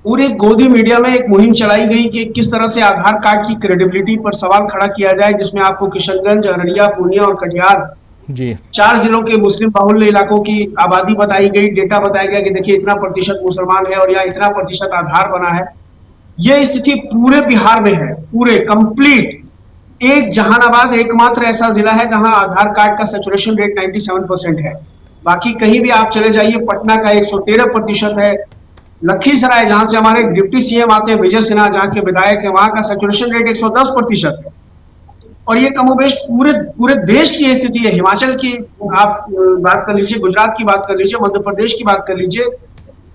पूरे गोदी मीडिया में एक मुहिम चलाई गई कि किस तरह से आधार कार्ड की क्रेडिबिलिटी पर सवाल खड़ा किया जाए, जिसमें आपको किशनगंज, अररिया, पूर्णिया और कटिहार जी 4 जिलों के मुस्लिम बाहुल्य इलाकों की आबादी बताई गई, डेटा बताया गया कि देखिए इतना प्रतिशत मुसलमान है और यहाँ इतना प्रतिशत आधार बना है। ये स्थिति पूरे बिहार में है, पूरे कंप्लीट। एक जहानाबाद एकमात्र ऐसा जिला है जहां आधार कार्ड का सैचुरेशन रेट 97% है। बाकी कहीं भी आप चले जाइए, पटना का 113% है, लखीसराय जहां से हमारे डिप्टी CM आते हैं, विजय सिन्हा जहां के विधायक है, वहां का सैचुरेशन रेट 110% है। और ये कमोबेश पूरे देश की स्थिति है। हिमाचल की आप बात कर लीजिए, गुजरात की बात कर लीजिए, मध्य प्रदेश की बात कर लीजिए,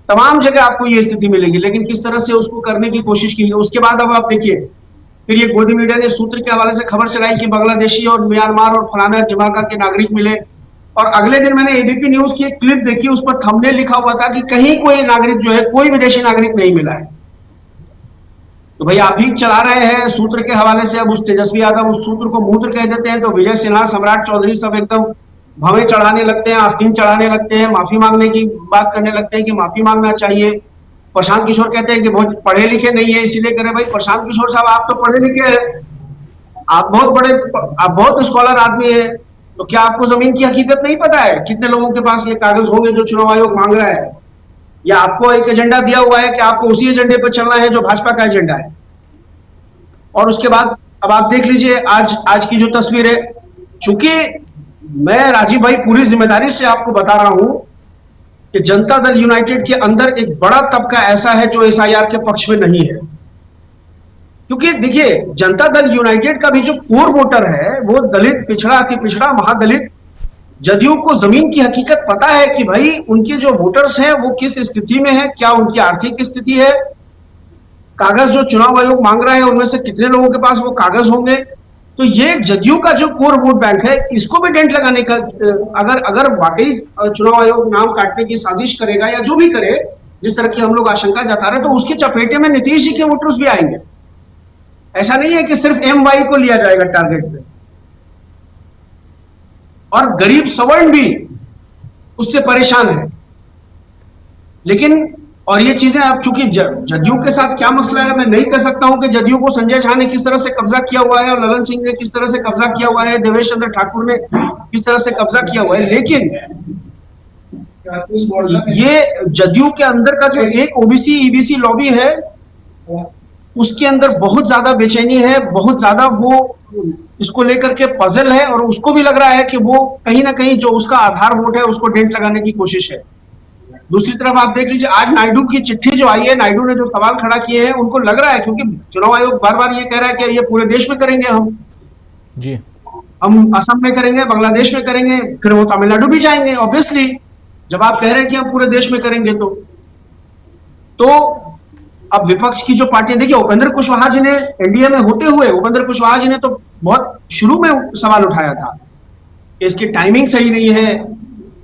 तमाम जगह आपको ये स्थिति मिलेगी। लेकिन किस तरह से उसको करने की कोशिश की। उसके बाद अब आप देखिए, फिर ये गोदी मीडिया ने सूत्र के हवाले से खबर चलाई कि बांग्लादेशी और म्यांमार और फलाना जमाका के नागरिक मिले। और अगले दिन मैंने ABP न्यूज की एक क्लिप देखी, उस पर थंबनेल लिखा हुआ था कि कहीं कोई नागरिक जो है, कोई विदेशी नागरिक नहीं मिला है। तो भाई आप भी चला रहे हैं सूत्र के हवाले से। अब उस तेजस्वी यादव उस सूत्र को मूत्र कह देते हैं, तो विजय सिन्हा, सम्राट चौधरी सब एकदम भवें चढ़ाने लगते हैं, आस्तीन चढ़ाने लगते हैं, माफी मांगने की बात करने लगते हैं कि माफी मांगना चाहिए। प्रशांत किशोर कहते हैं कि बहुत पढ़े लिखे नहीं है इसीलिए करें। भाई प्रशांत किशोर साहब, आप तो पढ़े लिखे हैं, आप बहुत स्कॉलर आदमी है, तो क्या आपको जमीन की हकीकत नहीं पता है? कितने लोगों के पास ये कागज होंगे जो चुनाव आयोग मांग रहा है? या आपको एक एजेंडा दिया हुआ है कि आपको उसी एजेंडे पर चलना है जो भाजपा का एजेंडा है? और उसके बाद अब आप देख लीजिए आज की जो तस्वीर है, चूंकि मैं राजीव भाई पूरी जिम्मेदारी से आपको बता रहा हूं कि जनता दल यूनाइटेड के अंदर एक बड़ा तबका ऐसा है जो एसआईआर के पक्ष में नहीं है। क्योंकि देखिए, जनता दल यूनाइटेड का भी जो कोर वोटर है वो दलित, पिछड़ा, अति पिछड़ा, महादलित, जदयू को जमीन की हकीकत पता है कि भाई उनके जो वोटर्स हैं वो किस स्थिति में है, क्या उनकी आर्थिक स्थिति है, कागज जो चुनाव आयोग मांग रहा है उनमें से कितने लोगों के पास वो कागज होंगे। तो ये जदयू का जो कोर वोट बैंक है, इसको भी डेंट लगाने का अगर वाकई चुनाव आयोग नाम काटने की साजिश करेगा या जो भी करे, जिस तरह की हम लोग आशंका जता रहे हैं, तो उसके चपेटे में नीतीश जी के वोटर्स भी आएंगे। ऐसा नहीं है कि सिर्फ एमवाई को लिया जाएगा टारगेट पे, और गरीब सवर्ण भी उससे परेशान है। लेकिन और ये चीजें अब चूंकि जदयू के साथ क्या मसला है मैं नहीं कह सकता हूं कि जदयू को संजय झा ने किस तरह से कब्जा किया हुआ है और ललन सिंह ने किस तरह से कब्जा किया हुआ है, देवेश चंद्र ठाकुर ने किस तरह से कब्जा किया हुआ है। लेकिन ये जदयू के अंदर का जो एक ओबीसी ईबीसी लॉबी है उसके अंदर बहुत ज्यादा बेचैनी है, बहुत ज्यादा वो इसको लेकर के पजल है, और उसको भी लग रहा है कि वो कहीं ना कहीं जो उसका आधार वोट है उसको डेंट लगाने की कोशिश है। दूसरी तरफ आप देख लीजिए, आज नायडू की चिट्ठी जो आई है, नायडू ने जो सवाल खड़ा किए हैं, उनको लग रहा है, क्योंकि चुनाव आयोग बार बार ये कह रहा है कि ये पूरे देश में करेंगे, हम असम में करेंगे, बांग्लादेश में करेंगे, फिर वो तमिलनाडु भी जाएंगे। ऑब्वियसली जब आप कह रहे हैं कि हम पूरे देश में करेंगे तो अब विपक्ष की जो पार्टियां, देखिए उपेंद्र कुशवाहा जी ने एनडीए में होते हुए उपेंद्र कुशवाहा जी ने तो बहुत शुरू में सवाल उठाया था कि इसकी टाइमिंग सही नहीं है,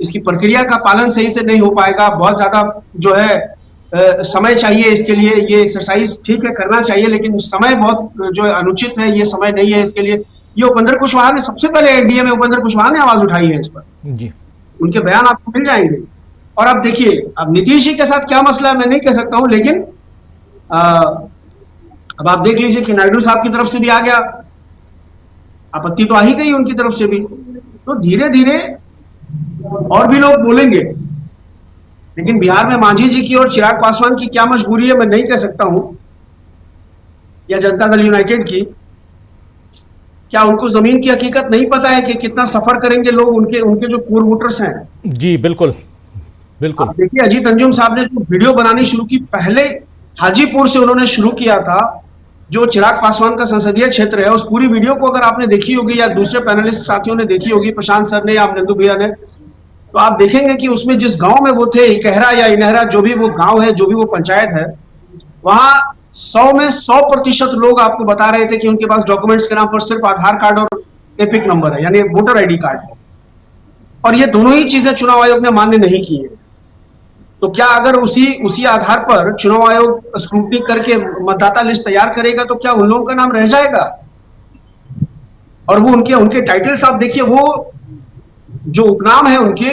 इसकी प्रक्रिया का पालन सही से नहीं हो पाएगा, बहुत ज्यादा जो है समय चाहिए इसके लिए, ये एक्सरसाइज ठीक है करना चाहिए लेकिन समय बहुत जो है अनुचित है, ये समय नहीं है इसके लिए। ये उपेंद्र कुशवाहा ने सबसे पहले एनडीए में उपेंद्र कुशवाहा ने आवाज उठाई है इस पर जी, उनके बयान आपको मिल जाएंगे। और अब देखिए, अब नीतीश जी के साथ क्या मसला है मैं नहीं कह सकता हूं, लेकिन अब आप देख लीजिए कि नायडू साहब की तरफ से भी आ गया, आपत्ति तो आ ही गई उनकी तरफ से भी, तो धीरे धीरे और भी लोग बोलेंगे। लेकिन बिहार में मांझी जी की और चिराग पासवान की क्या मजबूरी है मैं नहीं कह सकता हूं, या जनता दल यूनाइटेड की, क्या उनको जमीन की हकीकत नहीं पता है कि कितना सफर करेंगे लोग, उनके जो कोर वोटर्स हैं। जी बिल्कुल बिल्कुल। देखिए, अजीत अंजुम साहब ने जो वीडियो बनानी शुरू की, पहले हाजीपुर से उन्होंने शुरू किया था, जो चिराग पासवान का संसदीय क्षेत्र है, उस पूरी वीडियो को अगर आपने देखी होगी या दूसरे पैनलिस्ट साथियों ने देखी होगी, प्रशांत सर ने या नंदू भैया ने, तो आप देखेंगे कि उसमें जिस गांव में वो थे, इकहरा या इनहरा, जो भी वो गांव है, जो भी वो पंचायत है, वहां 100 में 100% लोग आपको बता रहे थे कि उनके पास डॉक्यूमेंट्स के नाम पर सिर्फ आधार कार्ड और एपिक नंबर है, यानी वोटर आईडी कार्ड है। और ये दोनों ही चीजें चुनाव आयोग ने मान्य नहीं की है। तो क्या अगर उसी आधार पर चुनाव आयोग स्क्रूटनी करके मतदाता लिस्ट तैयार करेगा तो क्या उन लोगों का नाम रह जाएगा? और वो उनके टाइटल्स आप देखिए, वो जो उपनाम है उनके,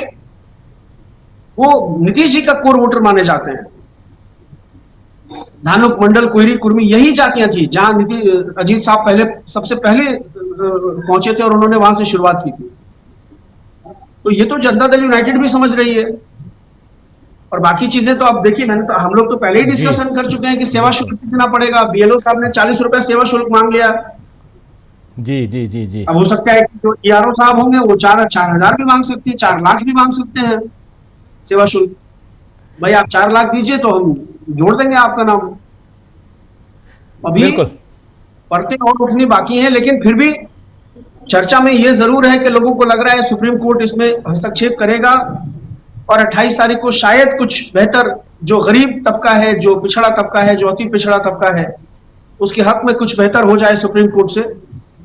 वो नीतीश जी का कोर वोटर माने जाते हैं। धानुक, मंडल, कोयरी, कुर्मी, यही जातियां थी जहां अजीत साहब सबसे पहले पहुंचे थे और उन्होंने वहां से शुरुआत की थी। तो ये तो जनता दल यूनाइटेड भी समझ रही है। और बाकी चीजें तो आप देखिए, हम लोग तो पहले ही डिस्कशन कर चुके हैं कि सेवा शुल्क देना पड़ेगा। बीएलओ साहब ने 40 रुपए सेवा शुल्क मांग लिया। जी जी जी जी। अब हो सकता है कि जो ईआरओ साहब होंगे वो 4,000 भी मांग सकते हैं, 4 लाख भी मांग सकते हैं सेवा शुल्क। भाई आप 4 लाख दीजिए तो हम जोड़ देंगे आपका नाम। अभी परतें और उठनी बाकी है, लेकिन फिर भी चर्चा में ये जरूर है कि लोगों को लग रहा है सुप्रीम कोर्ट इसमें हस्तक्षेप करेगा और 28 तारीख को शायद कुछ बेहतर, जो गरीब तबका है, जो पिछड़ा तबका है, जो अति पिछड़ा तबका है, उसके हक में कुछ बेहतर हो जाए सुप्रीम कोर्ट से।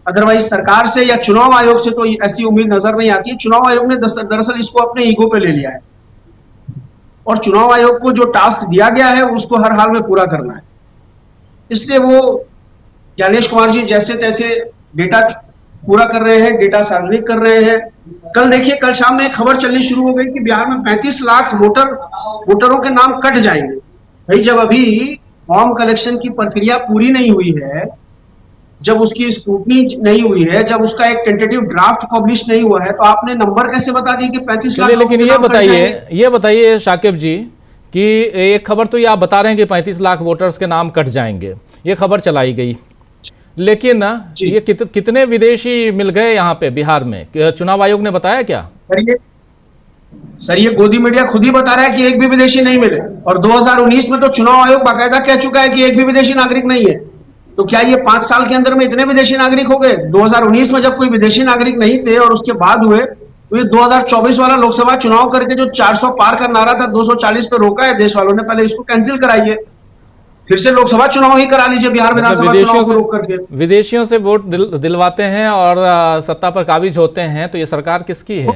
अदरवाइज सरकार से या चुनाव आयोग से तो ऐसी उम्मीद नजर नहीं आती है। चुनाव आयोग ने दरअसल इसको अपने ईगो पे ले लिया है और चुनाव आयोग को जो टास्क दिया गया है उसको हर हाल में पूरा करना है। इसलिए वो ज्ञानेश कुमार जी जैसे तैसे डेटा पूरा कर रहे हैं, डेटा सार्वजनिक कर रहे हैं। कल देखिए, कल शाम में खबर चलनी शुरू हो गई कि बिहार में 35 लाख वोटरों के नाम कट जाएंगे। भाई, जब अभी फॉर्म कलेक्शन की प्रक्रिया पूरी नहीं हुई है, जब उसकी स्क्रूटनी नहीं हुई है, जब उसका एक टेंटेटिव ड्राफ्ट पब्लिश नहीं हुआ है, तो आपने नंबर कैसे बता दिए कि 35 लाख? लेकिन ये बताइए शाकिब जी कि एक खबर तो ये आप बता रहे हैं कि 35 लाख वोटर्स के नाम कट जाएंगे, ये खबर चलाई गई, लेकिन ये कितने विदेशी मिल गए यहाँ पे बिहार में? चुनाव आयोग ने बताया क्या? सर, ये गोदी मीडिया खुद ही बता रहा है कि एक भी विदेशी नहीं मिले, और 2019 में तो चुनाव आयोग बाकायदा कह चुका है कि एक भी विदेशी नागरिक नहीं है। तो क्या ये 5 साल के अंदर में इतने विदेशी नागरिक हो गए? 2019 में जब कोई विदेशी नागरिक नहीं थे और उसके बाद हुए, तो ये 2024 वाला लोकसभा चुनाव करके जो 400 पार का नारा था 240 पे रोका है देश वालों ने, पहले इसको कैंसिल कराइए, फिर से लोकसभा चुनाव ही करा लीजिए बिहार विधानसभा चुनाव को रोक करके। विदेशियों से वोट दिलवाते हैं और सत्ता पर काबिज होते हैं, तो ये सरकार किसकी है?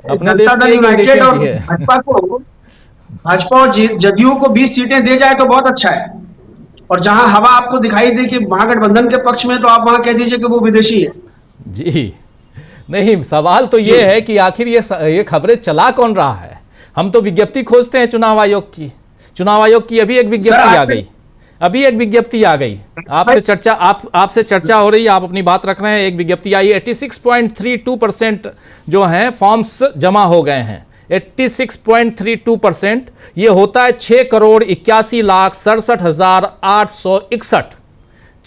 अपने देश की है। भाजपा और जदयू को 20 सीटें दे जाए तो बहुत अच्छा है, और जहां हवा आपको दिखाई दे कि महागठबंधन के पक्ष में, तो आप वहां कह दीजिए कि वो विदेशी है। जी नहीं, सवाल तो ये है कि आखिर ये खबरें चला कौन रहा है? हम तो विज्ञप्ति खोजते हैं चुनाव आयोग की। चुनाव आयोग की अभी एक विज्ञप्ति आ गई, आपसे चर्चा हो रही है, आप अपनी बात रख रहे हैं। एक विज्ञप्ति आई, 86.32% जो हैं फॉर्म्स जमा हो गए हैं। 86.32%, ये होता है 6,81,67,861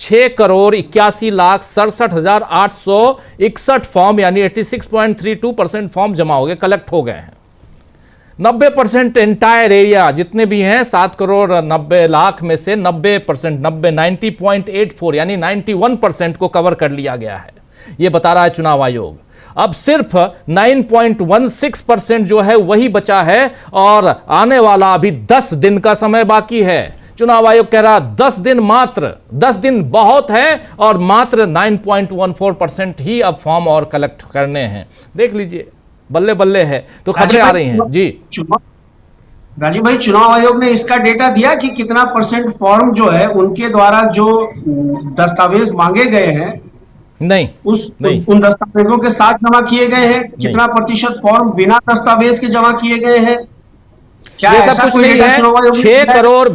6,81,67,861 फॉर्म, यानी 86.32% फॉर्म जमा हो गए, कलेक्ट हो गए हैं। 90% एंटायर एरिया जितने भी हैं 7,90,00,000 में से 90%, 90.84 यानी 91% को कवर कर लिया गया है, ये बता रहा है चुनाव आयोग। अब सिर्फ 9.16% जो है वही बचा है, और आने वाला अभी 10 दिन का समय बाकी है। चुनाव आयोग कह रहा 10 दिन, मात्र 10 दिन बहुत है, और मात्र 9.14% ही अब फॉर्म और कलेक्ट करने हैं। देख लीजिए, बल्ले बल्ले है। तो खबरें आ रही हैं जी। राजीव भाई, चुनाव आयोग ने इसका डेटा दिया कि कितना % फॉर्म जो है उनके द्वारा जो दस्तावेज मांगे गए हैं, नहीं, उन दस्तावेजों के साथ जमा किए गए हैं? कितना % फॉर्म बिना दस्तावेज के जमा किए गए हैं? क्या ये सब कुछ नहीं है। 6 करोड़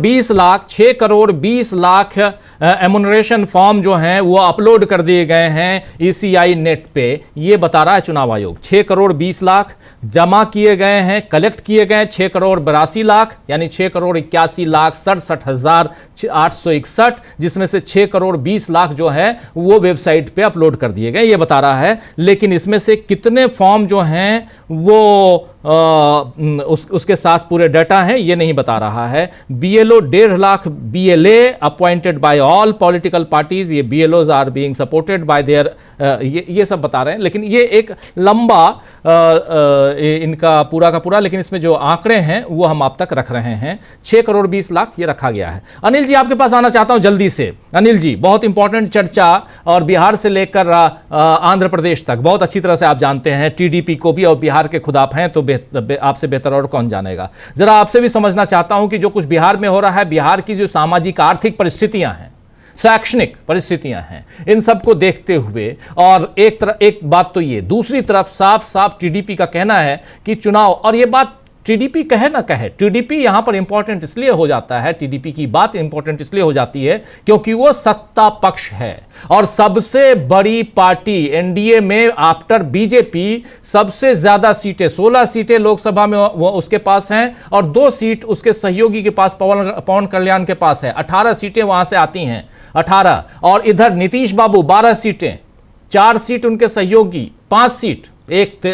20 लाख एमुनरेशन फॉर्म जो हैं वो अपलोड कर दिए गए हैं ECI नेट पे, ये बता रहा है चुनाव आयोग। 6 करोड़ 20 लाख जमा किए गए हैं, कलेक्ट किए गए 6 करोड़ 82 लाख, यानी 6 करोड़ 81,67,861, जिसमें से 6 करोड़ 20 लाख जो है वो वेबसाइट पे अपलोड कर दिए गए, ये बता रहा है। लेकिन इसमें से कितने फॉर्म जो हैं वो उसके साथ पूरे डाटा हैं, ये नहीं बता रहा है। BLO 1.5 lakh BLA appointed by all political parties, ये BLOs are being supported by their, ये सब बता रहे हैं। लेकिन ये एक लंबा इनका पूरा का पूरा, लेकिन इसमें जो आंकड़े हैं वो हम आप तक रख रहे हैं। 6 करोड़ 20 लाख ये रखा गया है। अनिल जी, आपके पास आना चाहता हूं जल्दी से। अनिल जी, बहुत इंपॉर्टेंट चर्चा, और बिहार से लेकर आंध्र प्रदेश तक बहुत अच्छी तरह से आप जानते हैं, TDP को भी, और बिहार के खुद आप हैं तो आपसे बेहतर और कौन जानेगा। जरा आपसे भी समझना चाहता हूं कि जो कुछ बिहार में हो रहा है, बिहार की जो सामाजिक आर्थिक परिस्थितियां हैं, शैक्षणिक परिस्थितियां हैं, इन सब को देखते हुए, और एक बात तो ये, दूसरी तरफ साफ साफ TDP का कहना है कि चुनाव, और ये बात TDP कहे ना कहे, TDP यहां पर इंपॉर्टेंट इसलिए हो जाता है, TDP की बात इंपॉर्टेंट इसलिए हो जाती है क्योंकि वो सत्ता पक्ष है, और सबसे बड़ी पार्टी NDA में आफ्टर BJP सबसे ज्यादा सीटें, 16 सीटें लोकसभा में वो उसके पास हैं, और 2 सीट उसके सहयोगी के पास, पवन कल्याण के पास है। 18 सीटें वहां से आती हैं, 18। और इधर नीतीश बाबू 12 सीटें, 4 सीट उनके सहयोगी, 5 सीट, एक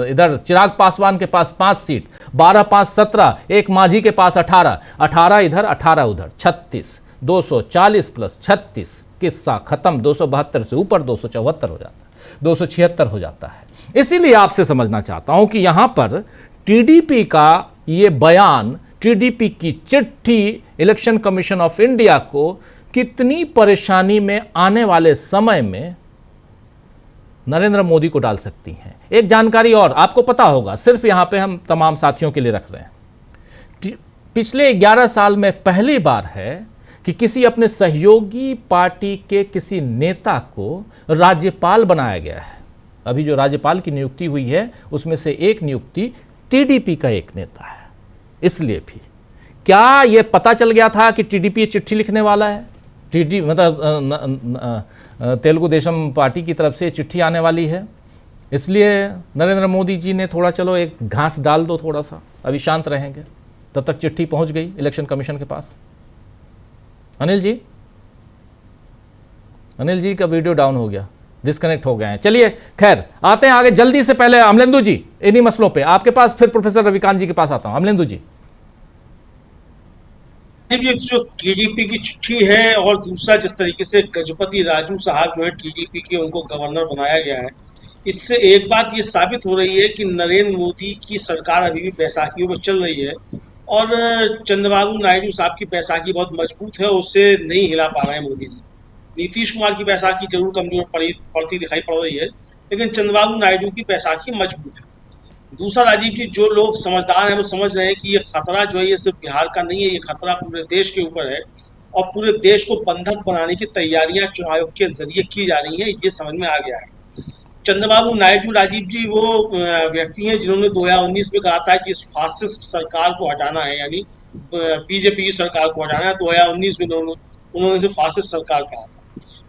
इधर चिराग पासवान के पास 5 सीट, 12 5 17, एक मांझी के पास 18, 18 इधर 18 उधर, 36, 240 प्लस 36, किस्सा खत्म। 272 से ऊपर 274 हो जाता है, 276 हो जाता है। इसीलिए आपसे समझना चाहता हूं कि यहां पर TDP का ये बयान, TDP की चिट्ठी इलेक्शन कमीशन ऑफ इंडिया को कितनी परेशानी में आने वाले समय में नरेंद्र मोदी को डाल सकती हैं। एक जानकारी और आपको पता होगा, सिर्फ यहां पे हम तमाम साथियों के लिए रख रहे हैं, पिछले 11 साल में पहली बार है कि किसी अपने सहयोगी पार्टी के किसी नेता को राज्यपाल बनाया गया है। अभी जो राज्यपाल की नियुक्ति हुई है उसमें से एक नियुक्ति टीडीपी का एक नेता है। इसलिए भी क्या यह पता चल गया था कि टीडीपी चिट्ठी लिखने वाला है? तेलुगु देशम पार्टी की तरफ से चिट्ठी आने वाली है, इसलिए नरेंद्र मोदी जी ने थोड़ा चलो एक घास डाल दो, थोड़ा सा अभी शांत रहेंगे। तब तक चिट्ठी पहुंच गई इलेक्शन कमीशन के पास। अनिल जी का वीडियो डाउन हो गया, डिस्कनेक्ट हो गए हैं। चलिए खैर आते हैं आगे जल्दी से। पहले अमलेंदु जी इन्हीं मसलों पे आपके पास, फिर प्रोफेसर रविकांत जी के पास आता हूं। अमलेंदु जी, ये जो टीडीपी की चिट्ठी है और दूसरा जिस तरीके से गजपति राजू साहब जो है टीडीपी के उनको गवर्नर बनाया गया है, इससे एक बात ये साबित हो रही है कि नरेंद्र मोदी की सरकार अभी भी बैसाखियों में चल रही है और चंद्रबाबू नायडू साहब की बैसाखी बहुत मजबूत है, उससे नहीं हिला पा रहे हैं मोदी जी। नीतीश कुमार की बैसाखी जरूर कमजोर पड़ती दिखाई पड़ रही है, लेकिन चंद्रबाबू नायडू की बैसाखी मजबूत है। दूसरा राजीव जी, जो लोग समझदार हैं वो समझ रहे हैं कि ये खतरा जो है ये सिर्फ बिहार का नहीं है, ये खतरा पूरे देश के ऊपर है और पूरे देश को बंधक बनाने की तैयारियां चुनाव आयोग के जरिए की जा रही हैं, ये समझ में आ गया है। चंद्रबाबू नायडू राजीव जी वो व्यक्ति हैं जिन्होंने 2019 में कहा था कि इस फासिस्ट सरकार को हटाना है, यानी बीजेपी की सरकार को हटाना है। 2019 में उन्होंने फासिस्ट सरकार कहा था।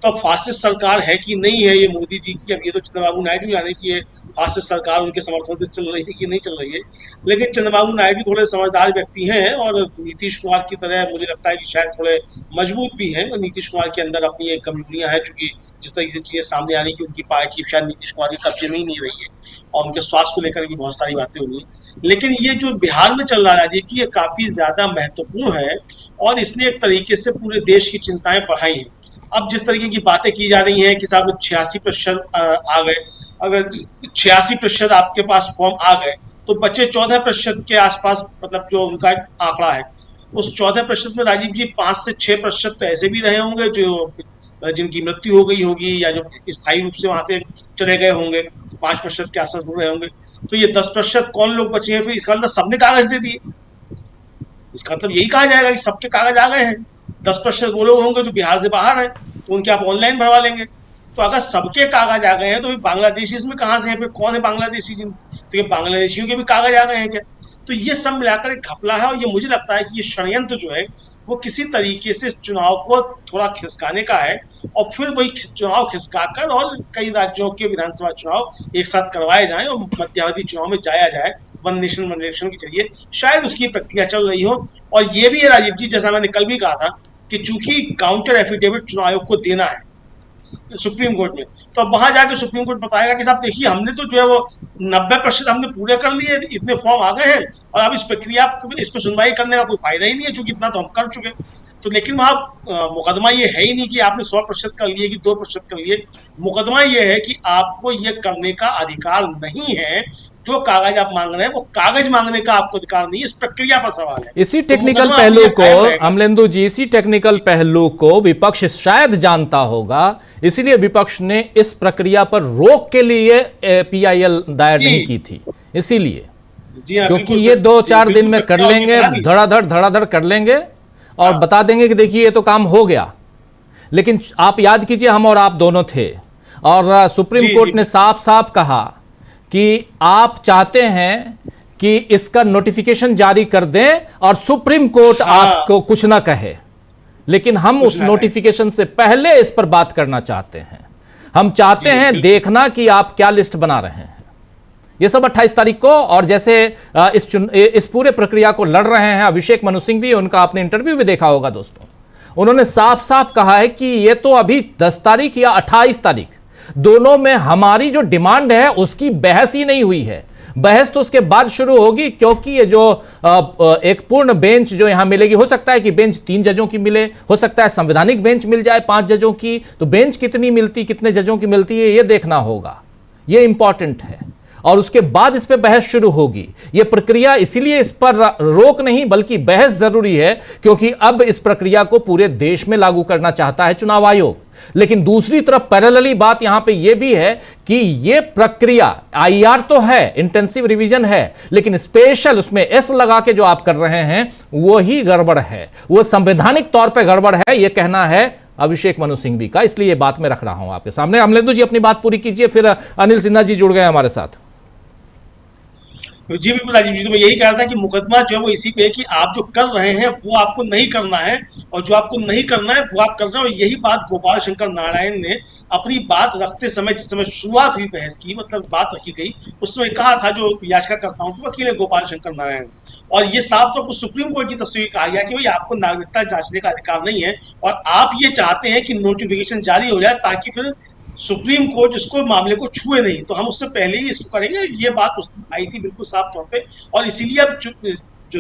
तो फासिस्ट सरकार है कि नहीं है ये मोदी जी की, अब ये तो चंद्रबाबू नायडू जाने की ये फासिस्ट सरकार उनके समर्थन से चल रही है कि नहीं चल रही है। लेकिन चंद्रबाबू नायडू थोड़े समझदार व्यक्ति हैं और नीतीश कुमार की तरह मुझे लगता है कि शायद थोड़े मजबूत भी हैं। नीतीश कुमार के अंदर अपनी एक कमजोरियां हैं, चूंकि जिस तरीके से चीजें सामने आ रही कि उनकी पार्टी शायद नीतीश कुमार के कब्जे में ही नहीं रही है और उनके स्वास्थ्य को लेकर भी बहुत सारी बातें हो रही है। लेकिन ये जो बिहार में चल रहा है राजीव जी, ये काफी ज्यादा महत्वपूर्ण है और इसने एक तरीके से पूरे देश की चिंताएं बढ़ाई हैं। अब जिस तरीके की बातें की जा रही हैं कि साहब 86% आ गए, अगर 86% आपके पास फॉर्म आ गए तो बचे 14% के आसपास, मतलब जो उनका आंकड़ा है उस 14% में राजीव जी 5 से 6% तो ऐसे भी रहे होंगे जो जिनकी मृत्यु हो गई होगी या जो स्थायी रूप से वहां से चले गए होंगे, 5% के आसपास रहे होंगे। तो ये 10% कौन लोग बचे हैं? फिर इसका मतलब सबने कागज दे दिए, इसका मतलब यही कहा जाएगा कि सबके कागज आ गए हैं। 10% वो लोग होंगे जो बिहार से बाहर हैं, तो उनके आप ऑनलाइन भरवा लेंगे। तो अगर सबके कागज आ गए हैं तो फिर बांग्लादेशी इसमें कहाँ से है? फिर कौन है बांग्लादेशी? तो ये बांग्लादेशियों के भी कागज आ गए हैं क्या? तो ये सब मिलाकर एक घपला है और ये मुझे लगता है कि ये षड्यंत्र जो है वो किसी तरीके से चुनाव को थोड़ा खिसकाने का है और फिर वही चुनाव खिसकाकर और कई राज्यों के विधानसभा चुनाव एक साथ करवाए जाएं और मध्यावधि चुनाव में जाया जाए वन नेशन वन इलेक्शन के जरिए। शायद उसकी प्रक्रिया चल रही हो। और ये भी है राजीव जी, जैसा मैंने कल भी कहा था कि चूंकि काउंटर एफिडेविट चुनाव आयोग को देना है सुप्रीम कोर्ट में, तो अब वहां जाके सुप्रीम कोर्ट बताएगा कि साहब देखिए हमने तो जो है वो 90% हमने पूरे कर लिए, इतने फॉर्म आ गए हैं और अब इस प्रक्रिया इस पर सुनवाई करने का कोई फायदा ही नहीं है चूंकि इतना तो हम कर चुके। तो लेकिन वहां मुकदमा ये है ही नहीं कि आपने 100% कर लिए कि 2% कर लिए। मुकदमा ये है कि आपको ये करने का अधिकार नहीं है। जो कागज आप मांग रहे हैं वो कागज मांगने का आपको अधिकार नहीं है, इस प्रक्रिया पर सवाल है। इसी टेक्निकल पहलू को अमलेंदु जी, इसी टेक्निकल पहलू को विपक्ष शायद जानता होगा, इसीलिए विपक्ष ने इस प्रक्रिया पर रोक के लिए PIL दायर नहीं की थी। इसीलिए क्योंकि ये 2-4 दिन में कर लेंगे, धड़ाधड़ कर लेंगे और बता देंगे कि देखिए ये तो काम हो गया। लेकिन आप याद कीजिए हम और आप दोनों थे और सुप्रीम कोर्ट ने साफ साफ कहा कि आप चाहते हैं कि इसका नोटिफिकेशन जारी कर दें और सुप्रीम कोर्ट आपको कुछ ना कहे, लेकिन हम उस नोटिफिकेशन से पहले इस पर बात करना चाहते हैं। हम चाहते हैं देखना कि आप क्या लिस्ट बना रहे हैं। ये सब 28 तारीख को, और जैसे इस पूरे प्रक्रिया को लड़ रहे हैं अभिषेक मनु सिंह भी, उनका आपने इंटरव्यू भी देखा होगा दोस्तों, उन्होंने साफ साफ कहा है कि ये तो अभी 10 तारीख या 28 तारीख दोनों में हमारी जो डिमांड है उसकी बहस ही नहीं हुई है। बहस तो उसके बाद शुरू होगी, क्योंकि ये जो एक पूर्ण बेंच जो यहां मिलेगी, हो सकता है कि बेंच 3 जजों की मिले, हो सकता है संवैधानिक बेंच मिल जाए 5 जजों की। तो बेंच कितनी मिलती, कितने जजों की मिलती है, ये देखना होगा, ये इंपॉर्टेंट है। और उसके बाद इस पर बहस शुरू होगी। यह प्रक्रिया इसीलिए इस पर रोक नहीं बल्कि बहस जरूरी है क्योंकि अब इस प्रक्रिया को पूरे देश में लागू करना चाहता है चुनाव आयोग। लेकिन दूसरी तरफ पैरेलली बात यहां पे यह भी है कि यह प्रक्रिया आईआर तो है, इंटेंसिव रिवीजन है, लेकिन स्पेशल उसमें एस लगा के जो आप कर रहे हैं वो ही गड़बड़ है, वो संवैधानिक तौर पे गड़बड़ है, यह कहना है अभिषेक मनु सिंघवी का। इसलिए ये बात मैं रख रहा हूं आपके सामने। अमलेंदु जी अपनी बात पूरी कीजिए, फिर अनिल सिन्हा जी जुड़ गए हमारे साथ। जी बिल्कुल राजीव जी, तो मैं यही कह रहा था कि मुकदमा जो है वो इसी पे है कि आप जो कर रहे हैं वो आपको नहीं करना है और जो आपको नहीं करना है वो आप कर रहे हैं। और यही बात गोपाल शंकर नारायण ने अपनी बात रखते समय, जिस समय शुरुआत हुई बहस की, मतलब बात रखी गई, उस समय कहा था जो याचिकाकर्ताओं के वकील है गोपाल शंकर नारायण, और ये साफ तौर पर सुप्रीम कोर्ट की तरफ से कहा गया कि भाई आपको नागरिकता जांचने का अधिकार नहीं है और आप ये चाहते हैं कि नोटिफिकेशन जारी हो जाए ताकि फिर सुप्रीम कोर्ट इसको मामले को छुए नहीं, तो हम उससे पहले ही इसको करेंगे। ये बात उस आई थी बिल्कुल साफ तौर पे, और इसीलिए अब जो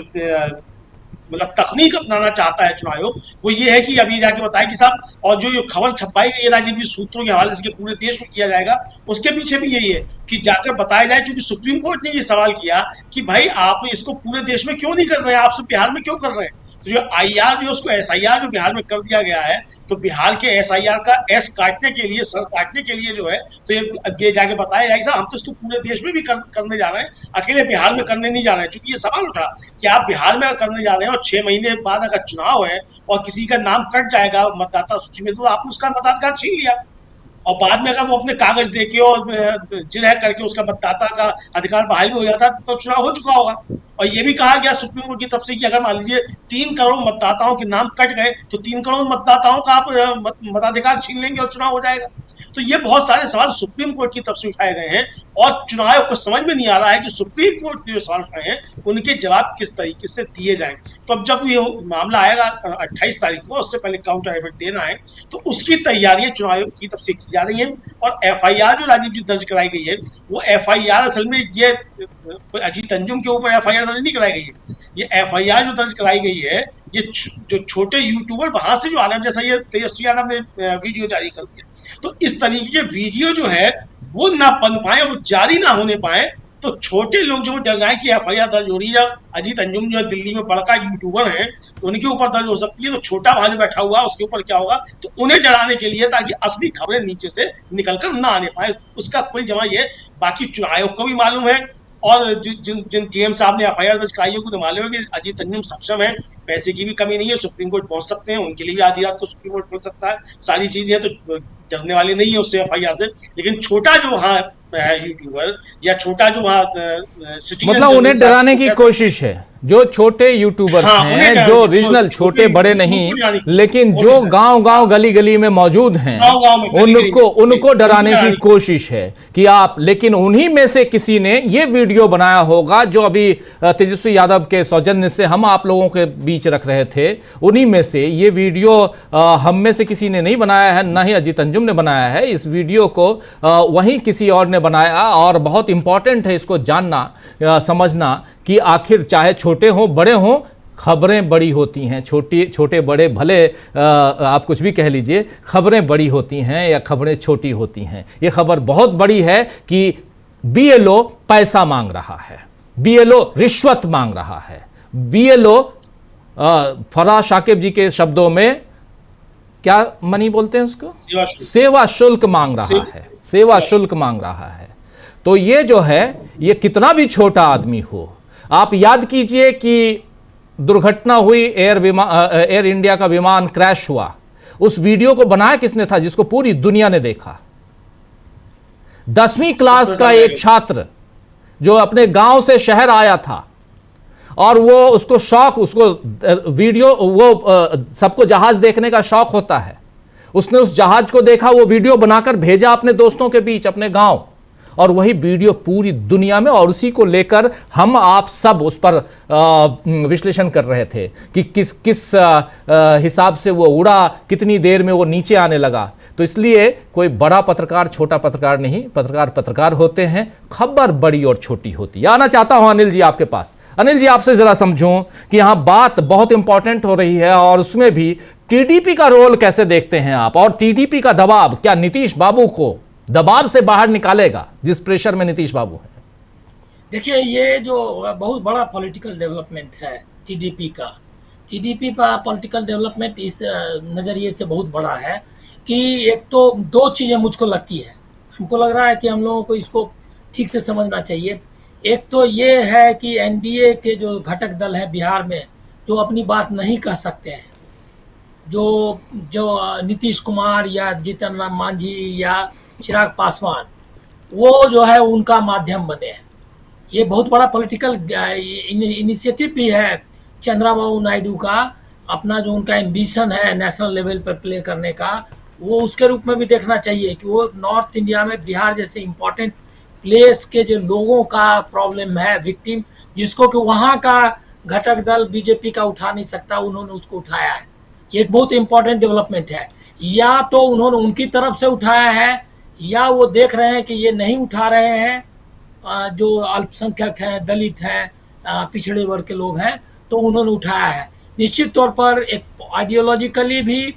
मतलब तकनीक अपनाना चाहता है चुनाव आयोग वो ये है कि अभी जाके बताया कि साहब, और जो खबर छपाई गई है राजीव जी सूत्रों के हवाले से पूरे देश में किया जाएगा, उसके पीछे भी यही है कि जाकर बताया जाए, क्योंकि सुप्रीम कोर्ट ने ये सवाल किया कि भाई आप इसको पूरे देश में क्यों नहीं कर रहे हैं, आप सिर्फ बिहार में क्यों कर रहे हैं। तो जो आईआर जो उसको एसआईआर जो बिहार में कर दिया गया है, तो बिहार के एसआईआर का एस काटने के लिए, सर काटने के लिए जो है, तो ये जाके बताया जाएगा साहब हम तो इसको पूरे देश में भी करने जा रहे हैं, अकेले बिहार में करने नहीं जा रहे हैं। चूंकि ये सवाल उठा कि आप बिहार में करने जा रहे हैं और 6 महीने बाद अगर चुनाव है और किसी का नाम कट जाएगा मतदाता सूची में, तो आपने उसका मताधिकार छीन लिया, और बाद में अगर वो अपने कागज देके और जिरह करके उसका मतदाता का अधिकार बहाल हो जाता तो चुनाव हो चुका होगा। और ये भी कहा गया सुप्रीम कोर्ट की तरफ से कि अगर मान लीजिए 3 करोड़ मतदाताओं के नाम कट गए तो 3 करोड़ मतदाताओं का आप मताधिकार छीन लेंगे और चुनाव हो जाएगा। तो ये बहुत सारे सवाल सुप्रीम कोर्ट की तरफ से उठाए गए हैं और चुनाव आयोग को समझ में नहीं आ रहा है कि सुप्रीम कोर्ट ने जो सवाल उठाए हैं उनके जवाब किस तरीके से दिए जाएं। तो अब जब ये मामला आएगा 28 तारीख को, उससे पहले काउंटर एफर्ट देना है, तो उसकी तैयारियां चुनाव आयोग की तरफ से की जा रही है। और एफआईआर जो राजीव जी दर्ज कराई गई है, वो एफआईआर असल में ये अजीत अंजुम के ऊपर एफआईआर दर्ज नहीं कराई गई है, ये एफआईआर जो दर्ज कराई गई है, ये जो छोटे यूट्यूबर वहां से जो आ रहे हैं, जैसा ये तेजस्वी यादव ने वीडियो जारी कर दिया, तो इस तरीके के वीडियो जो है वो ना बन पाए, वो जारी ना होने पाए, तो छोटे लोग जो डर रहे हैं कि एफआईआर दर्ज हो रही है, अजीत अंजुम जो है दिल्ली में बड़का यूट्यूबर है, उनके ऊपर दर्ज हो सकती है, तो छोटा भाई बैठा हुआ उसके ऊपर क्या होगा, तो उन्हें डराने के लिए, ताकि असली खबरें नीचे से निकलकर ना आने पाए, उसका कोई जवाब ये बाकी चुनाव आयोग को भी मालूम है और जिन डीएम साहब ने एफआईआर दर्ज कराई है उनको मालूम है कि अजीत अंजुम सक्षम है, पैसे की भी कमी नहीं है, सुप्रीम कोर्ट पहुंच सकते हैं, उनके लिए भी आधी रात को सुप्रीम कोर्ट पहुंच सकता है, सारी चीजें हैं, तो डरने वाली नहीं है उससे एफआईआर से। लेकिन छोटा जो वहाँ है यूट्यूबर या छोटा जो वहाँ मतलब उन्हें डराने की कोशिश है, जो छोटे यूट्यूबर्स हैं, जो रीजनल छोटे बड़े नहीं, लेकिन जो गांव-गांव गली-गली में मौजूद हैं, उनको डराने की कोशिश है कि आप, लेकिन उन्हीं में से किसी ने ये वीडियो बनाया होगा जो अभी तेजस्वी यादव के सौजन्य से हम आप लोगों के बीच रख रहे थे, उन्हीं में से ये वीडियो हम में से किसी ने नहीं बनाया है, ना ही अजीत अंजुम ने बनाया है। इस वीडियो को वहीं किसी और ने बनाया, और बहुत इंपॉर्टेंट है इसको जानना, समझना कि आखिर चाहे छोटे हों बड़े हों, खबरें बड़ी होती हैं, छोटे बड़े भले आप कुछ भी कह लीजिए, खबरें बड़ी होती हैं या खबरें छोटी होती हैं। ये खबर बहुत बड़ी है कि बीएलओ पैसा मांग रहा है, बीएलओ रिश्वत मांग रहा है, बीएलओ फराज शाकिब जी के शब्दों में क्या मनी बोलते हैं उसको, सेवा शुल्क मांग रहा है, सेवा शुल्क मांग रहा है। तो ये जो है, ये कितना भी छोटा आदमी हो, आप याद कीजिए कि दुर्घटना हुई, एयर इंडिया का विमान क्रैश हुआ, उस वीडियो को बनाया किसने था, जिसको पूरी दुनिया ने देखा। 10वीं क्लास का एक छात्र जो अपने गांव से शहर आया था, और वो उसको शौक, उसको वीडियो, वो सबको जहाज देखने का शौक होता है, उसने उस जहाज को देखा, वो वीडियो बनाकर भेजा अपने दोस्तों के बीच, अपने गांव, और वही वीडियो पूरी दुनिया में, और उसी को लेकर हम आप सब उस पर विश्लेषण कर रहे थे कि किस हिसाब से वो उड़ा, कितनी देर में वो नीचे आने लगा। तो इसलिए कोई बड़ा पत्रकार छोटा पत्रकार नहीं, पत्रकार होते हैं, खबर बड़ी और छोटी होती है। आना चाहता हूं अनिल जी आपके पास। अनिल जी, आपसे जरा समझूं कि यहां बात बहुत इंपॉर्टेंट हो रही है, और उसमें भी टीडीपी का रोल कैसे देखते हैं आप, और टीडीपी का दबाव क्या नीतीश बाबू को दबाव से बाहर निकालेगा, जिस प्रेशर में नीतीश बाबू है? देखिए, ये जो बहुत बड़ा पॉलिटिकल डेवलपमेंट है टीडीपी का। टीडीपी का पॉलिटिकल डेवलपमेंट इस नज़रिए से बहुत बड़ा है कि एक तो दो चीज़ें मुझको लगती है, हमको लग रहा है कि हम लोगों को इसको ठीक से समझना चाहिए। एक तो ये है कि एनडीए के जो घटक दल हैं बिहार में, जो अपनी बात नहीं कह सकते हैं, जो जो नीतीश कुमार या जीतन राम मांझी या चिराग पासवान, वो जो है उनका माध्यम बने हैं। ये बहुत बड़ा पॉलिटिकल इनिशिएटिव भी है चंद्रबाबू नायडू का। अपना जो उनका एम्बिशन है नेशनल लेवल पर प्ले करने का, वो उसके रूप में भी देखना चाहिए कि वो नॉर्थ इंडिया में बिहार जैसे इम्पोर्टेंट प्लेस के जो लोगों का प्रॉब्लम है, विक्टिम, जिसको कि वहाँ का घटक दल बीजेपी का उठा नहीं सकता, उन्होंने उसको उठाया है। ये एक बहुत इम्पोर्टेंट डेवलपमेंट है। या तो उन्होंने उनकी तरफ से उठाया है, या वो देख रहे हैं कि ये नहीं उठा रहे हैं, जो अल्पसंख्यक हैं, दलित हैं, पिछड़े वर्ग के लोग हैं, तो उन्होंने उठाया है। निश्चित तौर पर एक आइडियोलॉजिकली भी,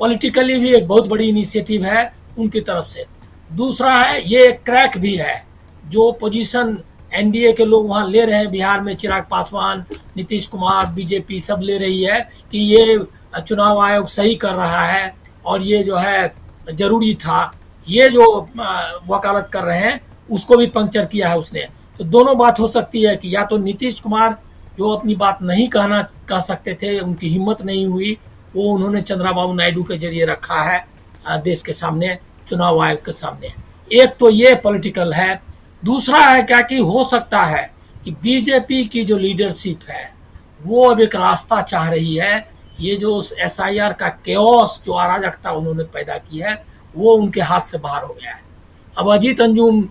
पॉलिटिकली भी एक बहुत बड़ी इनिशिएटिव है उनकी तरफ से। दूसरा है, ये एक क्रैक भी है जो पोजीशन एनडीए के लोग वहाँ ले रहे हैं बिहार में, चिराग पासवान, नीतीश कुमार, बीजेपी सब ले रही है कि ये चुनाव आयोग सही कर रहा है और ये जो है जरूरी था। ये जो वकालत कर रहे हैं उसको भी पंक्चर किया है उसने। तो दोनों बात हो सकती है कि या तो नीतीश कुमार जो अपनी बात नहीं कह सकते थे, उनकी हिम्मत नहीं हुई, वो उन्होंने चंद्रबाबू नायडू के जरिए रखा है देश के सामने, चुनाव आयोग के सामने। एक तो ये पॉलिटिकल है। दूसरा है क्या कि हो सकता है कि बीजेपी की जो लीडरशिप है वो अब एक रास्ता चाह रही है। ये जो एसआईआर का केओस, जो अराजकता उन्होंने पैदा की है, वो उनके हाथ से बाहर हो गया है। अब अजीत अंजुम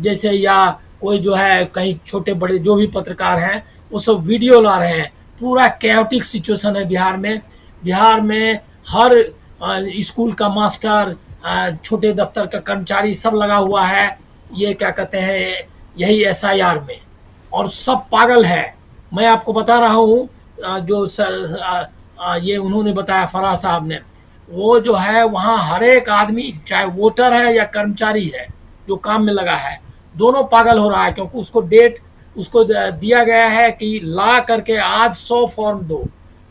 जैसे या कोई जो है कहीं छोटे बड़े जो भी पत्रकार हैं, वो सब वीडियो ला रहे हैं। पूरा कैओटिक सिचुएशन है बिहार में। बिहार में हर स्कूल का मास्टर, छोटे दफ्तर का कर्मचारी सब लगा हुआ है, ये क्या कहते हैं, यही एसआईआर में, और सब पागल है। मैं आपको बता रहा हूँ, जो ये उन्होंने बताया फराह साहब ने, वो जो है वहाँ हर एक आदमी, चाहे वोटर है या कर्मचारी है जो काम में लगा है, दोनों पागल हो रहा है। क्योंकि उसको डेट उसको दिया गया है कि ला करके आज 100 फॉर्म दो,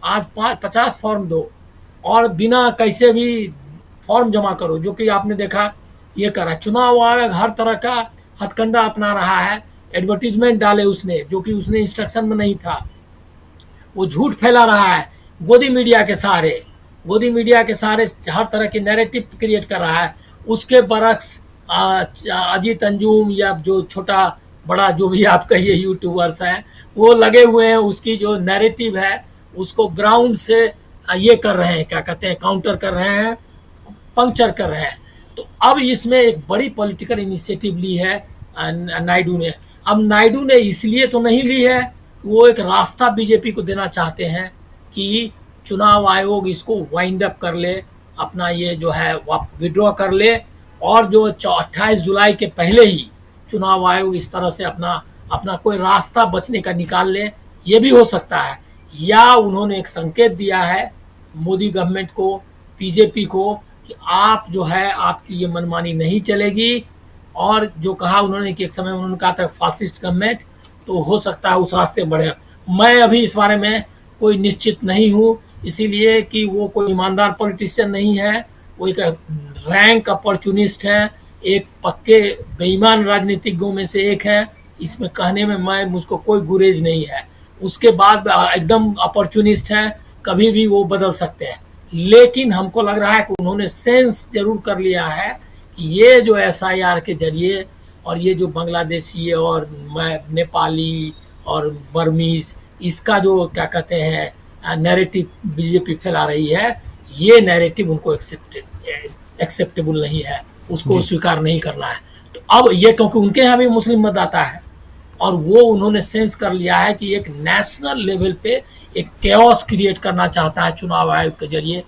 आज 50 फॉर्म दो, और बिना कैसे भी फॉर्म जमा करो, जो कि आपने देखा ये करा। चुनाव आयोग हर तरह का हथकंडा अपना रहा है। एडवर्टीजमेंट डाले उसने, जो कि उसने इंस्ट्रक्शन में नहीं था। वो झूठ फैला रहा है गोदी मीडिया के सहारे, गोदी मीडिया के सहारे हर तरह की नैरेटिव क्रिएट कर रहा है। उसके बरक्स अजीत अंजुम या जो छोटा बड़ा जो भी आप कहिए यूट्यूबर्स हैं, वो लगे हुए हैं, उसकी जो नैरेटिव है उसको ग्राउंड से ये कर रहे हैं, क्या कहते हैं, काउंटर कर रहे हैं, पंक्चर कर रहे हैं। तो अब इसमें एक बड़ी पॉलिटिकल इनिशिएटिव ली है नायडू ने। अब नायडू ने इसलिए तो नहीं ली है, वो एक रास्ता बीजेपी को देना चाहते हैं कि चुनाव आयोग इसको वाइंड अप कर ले, अपना ये जो है विड्रॉ कर ले, और जो 28 जुलाई के पहले ही चुनाव आयोग इस तरह से अपना कोई रास्ता बचने का निकाल ले। ये भी हो सकता है। या उन्होंने एक संकेत दिया है मोदी गवर्नमेंट को, बीजेपी को, कि आप जो है, आपकी ये मनमानी नहीं चलेगी। और जो कहा उन्होंने कि एक समय उन्होंने कहा था फासिस्ट गवर्नमेंट, तो हो सकता है उस रास्ते बढ़े। मैं अभी इस बारे में कोई निश्चित नहीं हूँ, इसीलिए कि वो कोई ईमानदार पॉलिटिशियन नहीं है, वो एक रैंक अपॉर्चुनिस्ट हैं, एक पक्के बेईमान राजनीतिज्ञों में से एक हैं। इसमें कहने में मुझको कोई गुरेज नहीं है। उसके बाद एकदम अपॉर्चुनिस्ट हैं, कभी भी वो बदल सकते हैं। लेकिन हमको लग रहा है कि उन्होंने सेंस जरूर कर लिया है कि ये जो एसआईआर के जरिए, और ये जो बांग्लादेशी और नेपाली और बर्मीज, इसका जो क्या कहते हैं नैरेटिव बीजेपी फैला रही है, ये नैरेटिव उनको एक्सेप्टेबल नहीं है, उसको स्वीकार नहीं करना है। तो अब ये, क्योंकि उनके यहाँ भी मुस्लिम मतदाता है, और वो उन्होंने सेंस कर लिया है कि एक नेशनल लेवल पे एक केओस क्रिएट करना चाहता है चुनाव आयोग के जरिए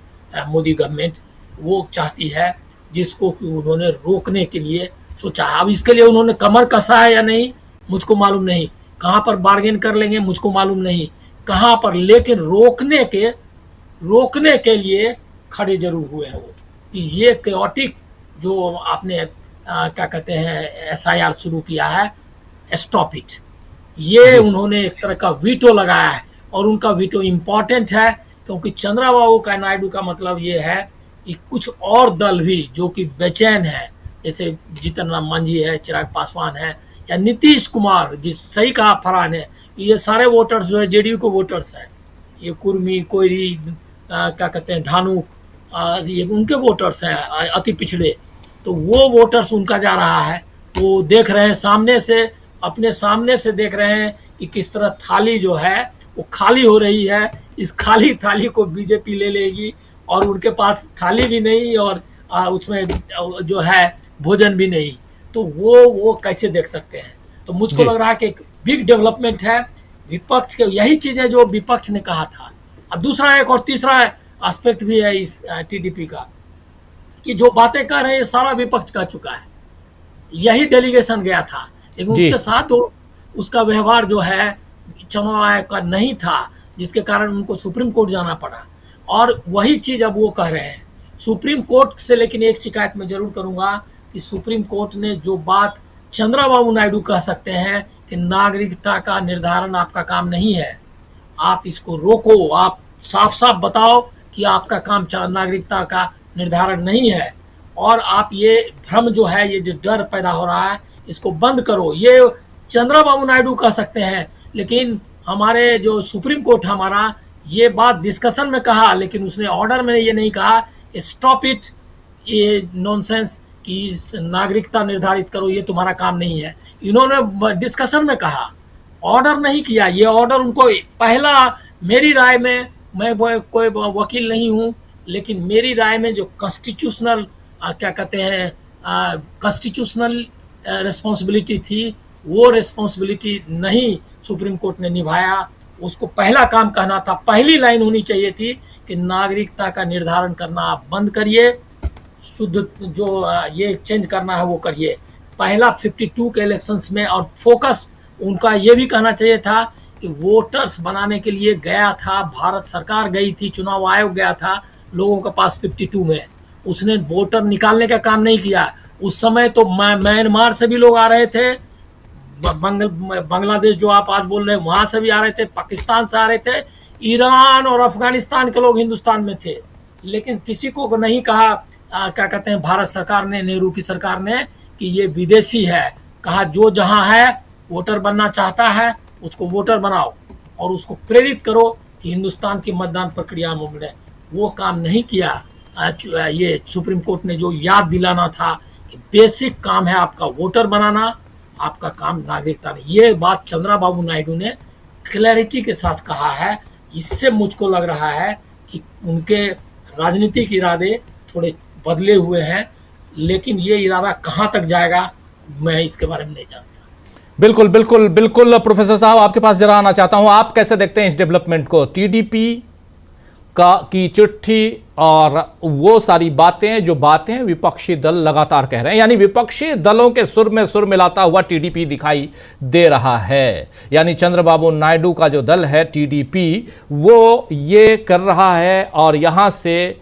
मोदी गवर्नमेंट, वो चाहती है, जिसको कि उन्होंने रोकने के लिए सोचा। अब इसके लिए उन्होंने कमर कसा है या नहीं मुझको मालूम नहीं, कहाँ पर बार्गेन कर लेंगे मुझको मालूम नहीं, कहाँ पर, लेकिन रोकने के लिए खड़े जरूर हुए हैं वो, कि ये केओटिक जो आपने क्या कहते हैं एसआईआर शुरू किया है, स्टॉप इट। ये उन्होंने एक तरह का वीटो लगाया है और उनका वीटो इम्पॉर्टेंट है, क्योंकि चंद्रबाबू का नायडू का मतलब ये है कि कुछ और दल भी जो कि बेचैन है, जैसे जीतन राम मांझी है, चिराग पासवान है, या नीतीश कुमार, जिस सही कहा फरहान है, ये सारे वोटर्स जो है जेडीयू के वोटर्स हैं, ये कुर्मी, कोयरी, क्या कहते हैं, धानुक, ये उनके वोटर्स हैं, अति पिछड़े। तो वो वोटर्स उनका जा रहा है, वो देख रहे हैं सामने से, अपने सामने से देख रहे हैं कि किस तरह थाली जो है वो खाली हो रही है। इस खाली थाली को बीजेपी ले लेगी और उनके पास थाली भी नहीं और उसमें जो है भोजन भी नहीं, तो वो कैसे देख सकते हैं। तो मुझको लग रहा है कि एक बिग डेवलपमेंट है विपक्ष के, यही चीज़ है जो विपक्ष ने कहा था। अब दूसरा एक और तीसरा एस्पेक्ट भी है इस टीडीपी का, कि जो बातें कर रहे हैं सारा विपक्ष कर चुका है। यही डेलीगेशन गया था, लेकिन उसके साथ उसका व्यवहार जो है चुनाव आयोग का नहीं था, जिसके कारण उनको सुप्रीम कोर्ट जाना पड़ा। और वही चीज़ अब वो कह रहे हैं सुप्रीम कोर्ट से। लेकिन एक शिकायत मैं जरूर करूंगा कि सुप्रीम कोर्ट ने जो बात चंद्रबाबू नायडू कह सकते हैं कि नागरिकता का निर्धारण आपका काम नहीं है, आप इसको रोको, आप साफ साफ बताओ कि आपका काम नागरिकता का निर्धारण नहीं है, और आप ये भ्रम जो है, ये जो डर पैदा हो रहा है, इसको बंद करो। ये चंद्रबाबू नायडू कह सकते हैं, लेकिन हमारे जो सुप्रीम कोर्ट हमारा ये बात डिस्कशन में कहा, लेकिन उसने ऑर्डर में ये नहीं कहा स्टॉप इट, ये नॉनसेंस कि नागरिकता निर्धारित करो, ये तुम्हारा काम नहीं है। इन्होंने डिस्कशन में कहा, ऑर्डर नहीं किया। ये ऑर्डर उनको पहला, मेरी राय में, मैं कोई वकील नहीं हूँ, लेकिन मेरी राय में जो कॉन्स्टिट्यूशनल क्या कहते हैं कॉन्स्टिट्यूशनल रिस्पॉन्सिबिलिटी थी, वो रिस्पॉन्सिबिलिटी नहीं सुप्रीम कोर्ट ने निभाया। उसको पहला काम कहना था, पहली लाइन होनी चाहिए थी कि नागरिकता का निर्धारण करना आप बंद करिए, शुद्ध जो ये चेंज करना है वो करिए। पहला 52 के इलेक्शंस में, और फोकस उनका ये भी कहना चाहिए था कि वोटर्स बनाने के लिए गया था, भारत सरकार गई थी, चुनाव आयोग गया था लोगों के पास 52 में, उसने वोटर निकालने का काम नहीं किया। उस समय तो म्यांमार से भी लोग आ रहे थे, बांग्लादेश जो आप आज बोल रहे हैं वहाँ से भी आ रहे थे, पाकिस्तान से आ रहे थे, ईरान और अफगानिस्तान के लोग हिंदुस्तान में थे, लेकिन किसी को नहीं कहा क्या कहते हैं भारत सरकार ने, नेहरू की सरकार ने, कि ये विदेशी है। कहा जो जहाँ है वोटर बनना चाहता है उसको वोटर बनाओ और उसको प्रेरित करो कि हिंदुस्तान की मतदान प्रक्रिया में मिले। वो काम नहीं किया। ये सुप्रीम कोर्ट ने जो याद दिलाना था कि बेसिक काम है आपका वोटर बनाना, आपका काम नागरिकता नहीं। ये बात चंद्रबाबू नायडू ने क्लैरिटी के साथ कहा है। इससे मुझको लग रहा है कि उनके राजनीतिक इरादे थोड़े बदले हुए हैं, लेकिन ये इरादा कहाँ तक जाएगा मैं इसके बारे में नहीं जानता। बिल्कुल बिल्कुल बिल्कुल प्रोफेसर साहब, आपके पास जरा आना चाहता हूं, आप कैसे देखते हैं इस डेवलपमेंट को, टीडीपी की चिट्ठी और वो सारी बातें जो बातें विपक्षी दल लगातार कह रहे हैं, यानी विपक्षी दलों के सुर में सुर मिलाता हुआ टीडीपी दिखाई दे रहा है। यानी चंद्रबाबू नायडू का जो दल है टीडीपी, वो ये कर रहा है। और यहां से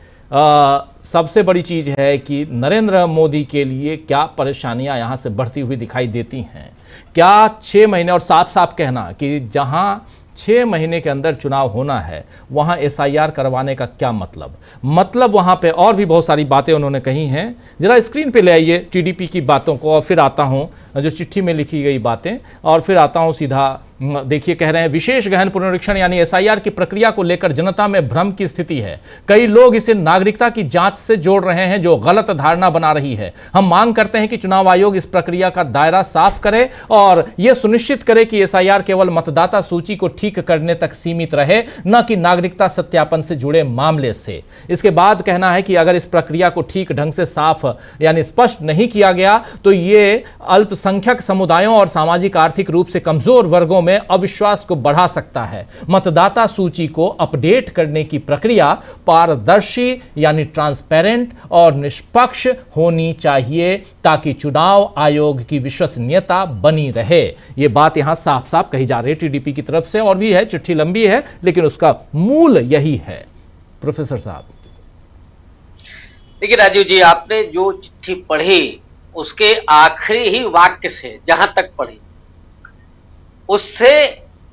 सबसे बड़ी चीज है कि नरेंद्र मोदी के लिए क्या परेशानियां यहां से बढ़ती हुई दिखाई देती हैं। क्या 6 महीने, और साफ साफ कहना कि जहां 6 महीने के अंदर चुनाव होना है वहां एसआईआर करवाने का क्या मतलब वहां पे और भी बहुत सारी बातें उन्होंने कही हैं। जरा स्क्रीन पे ले आइए टीडीपी की बातों को, और फिर आता हूं जो चिट्ठी में लिखी गई बातें, और फिर आता हूं सीधा। देखिए, कह रहे हैं विशेष गहन पुनरीक्षण यानी एसआईआर की प्रक्रिया को लेकर जनता में भ्रम की स्थिति है। कई लोग इसे नागरिकता की जांच से जोड़ रहे हैं, जो गलत धारणा बना रही है। हम मांग करते हैं कि चुनाव आयोग इस प्रक्रिया का दायरा साफ करे और यह सुनिश्चित करे कि एसआईआर केवल मतदाता सूची को ठीक करने तक सीमित रहे, न कि नागरिकता सत्यापन से जुड़े मामले से। इसके बाद कहना है कि अगर इस प्रक्रिया को ठीक ढंग से साफ यानी स्पष्ट नहीं किया गया तो ये अल्पसंख्यक समुदायों और सामाजिक आर्थिक रूप से कमजोर वर्गों में अविश्वास को बढ़ा सकता है। मतदाता सूची को अपडेट करने की प्रक्रिया पारदर्शी यानी ट्रांसपेरेंट और निष्पक्ष होनी चाहिए ताकि चुनाव आयोग की विश्वसनीयता बनी रहे। यह बात यहां साफ साफ कही जा रही है टीडीपी की तरफ से, और भी है, चिट्ठी लंबी है लेकिन उसका मूल यही है। प्रोफेसर साहब, देखिए राजीव जी, आपने जो चिट्ठी पढ़ी उसके आखिरी ही वाक्य से जहां तक पढ़ी, उससे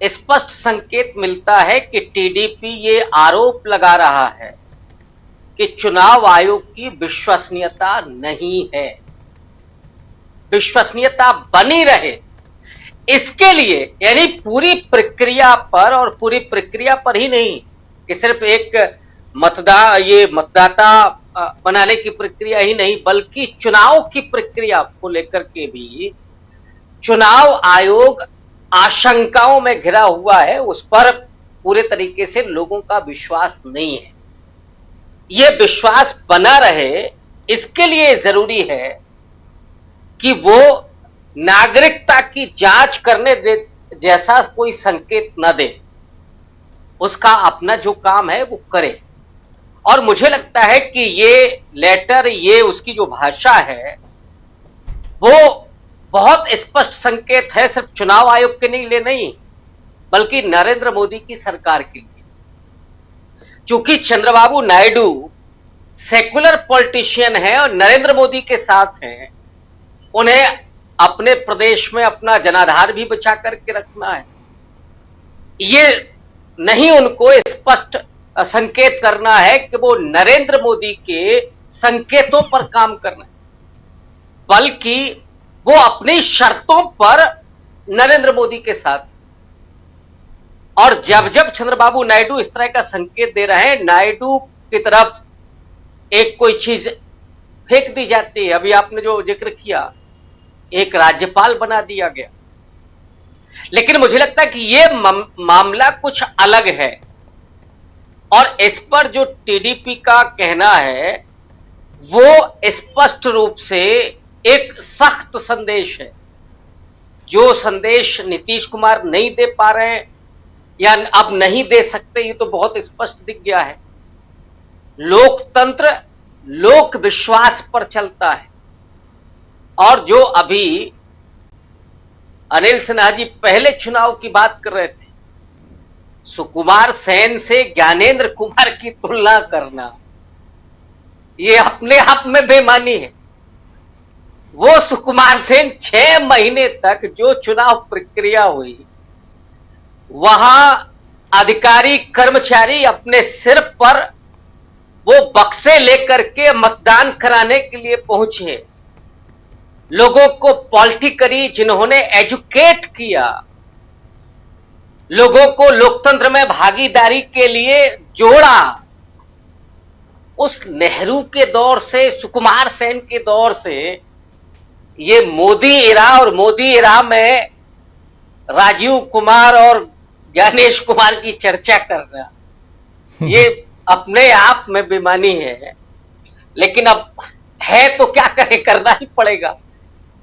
स्पष्ट संकेत मिलता है कि टीडीपी ये आरोप लगा रहा है कि चुनाव आयोग की विश्वसनीयता नहीं है। विश्वसनीयता बनी रहे इसके लिए, यानी पूरी प्रक्रिया पर, और पूरी प्रक्रिया पर ही नहीं कि सिर्फ एक मतदाता बनाने की प्रक्रिया ही नहीं, बल्कि चुनाव की प्रक्रिया को लेकर के भी चुनाव आयोग आशंकाओं में घिरा हुआ है। उस पर पूरे तरीके से लोगों का विश्वास नहीं है। यह विश्वास बना रहे इसके लिए जरूरी है कि वो नागरिकता की जांच करने दे जैसा कोई संकेत न दे, उसका अपना जो काम है वो करे। और मुझे लगता है कि ये लेटर, ये उसकी जो भाषा है, वो बहुत स्पष्ट संकेत है सिर्फ चुनाव आयोग के लिए नहीं, बल्कि नरेंद्र मोदी की सरकार के लिए। चूंकि चंद्रबाबू नायडू सेकुलर पॉलिटिशियन है और नरेंद्र मोदी के साथ हैं, उन्हें अपने प्रदेश में अपना जनाधार भी बचा करके रखना है। ये नहीं उनको स्पष्ट संकेत करना है कि वो नरेंद्र मोदी के संकेतों पर काम करना है, बल्कि वो अपनी शर्तों पर नरेंद्र मोदी के साथ। और जब जब चंद्रबाबू नायडू इस तरह का संकेत दे रहे हैं, नायडू की तरफ एक कोई चीज फेंक दी जाती है। अभी आपने जो जिक्र किया, एक राज्यपाल बना दिया गया। लेकिन मुझे लगता है कि ये मामला कुछ अलग है, और इस पर जो टीडीपी का कहना है वो स्पष्ट रूप से एक सख्त संदेश है, जो संदेश नीतीश कुमार नहीं दे पा रहे हैं या अब नहीं दे सकते, ये तो बहुत स्पष्ट दिख गया है। लोकतंत्र लोक विश्वास पर चलता है, और जो अभी अनिल सिन्हा जी पहले चुनाव की बात कर रहे थे, सुकुमार सेन से ज्ञानेंद्र कुमार की तुलना करना, ये अपने आप में बेईमानी है। वो सुकुमार सेन 6 महीने तक जो चुनाव प्रक्रिया हुई, वहां अधिकारी कर्मचारी अपने सिर पर वो बक्से लेकर के मतदान कराने के लिए पहुंचे, लोगों को पॉलिटिकली जिन्होंने एजुकेट किया, लोगों को लोकतंत्र में भागीदारी के लिए जोड़ा। उस नेहरू के दौर से, सुकुमार सेन के दौर से, ये मोदी इरा, और मोदी इरा में राजीव कुमार और ज्ञानेश कुमार की चर्चा करना, ये अपने आप में बेईमानी है। लेकिन अब है तो क्या करें, करना ही पड़ेगा।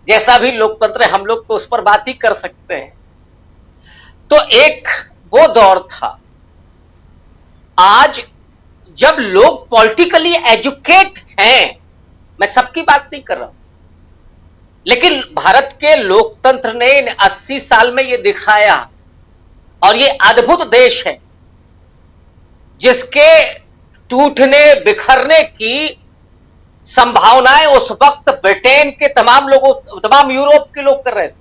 जैसा भी लोकतंत्र है, हम लोग तो उस पर बात ही कर सकते हैं। तो एक वो दौर था। आज जब लोग पॉलिटिकली एजुकेट हैं, मैं सबकी बात नहीं कर रहा हूं, लेकिन भारत के लोकतंत्र ने इन 80 साल में ये दिखाया, और ये अद्भुत देश है जिसके टूटने बिखरने की संभावनाएं उस वक्त ब्रिटेन के तमाम यूरोप के लोग कर रहे थे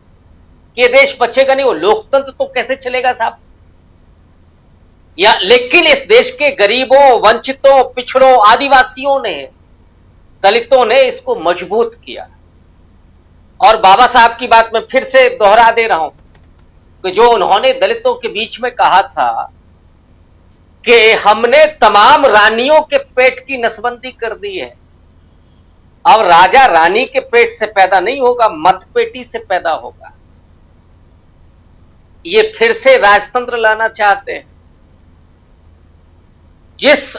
कि ये देश बचेगा नहीं, वो लोकतंत्र तो कैसे चलेगा साहब। लेकिन इस देश के गरीबों, वंचितों, पिछड़ों, आदिवासियों ने, दलितों ने इसको मजबूत किया। और बाबा साहब की बात मैं फिर से दोहरा दे रहा हूं कि जो उन्होंने दलितों के बीच में कहा था कि हमने तमाम रानियों के पेट की नसबंदी कर दी है, अब राजा रानी के पेट से पैदा नहीं होगा, मतपेटी से पैदा होगा। ये फिर से राजतंत्र लाना चाहते हैं। जिस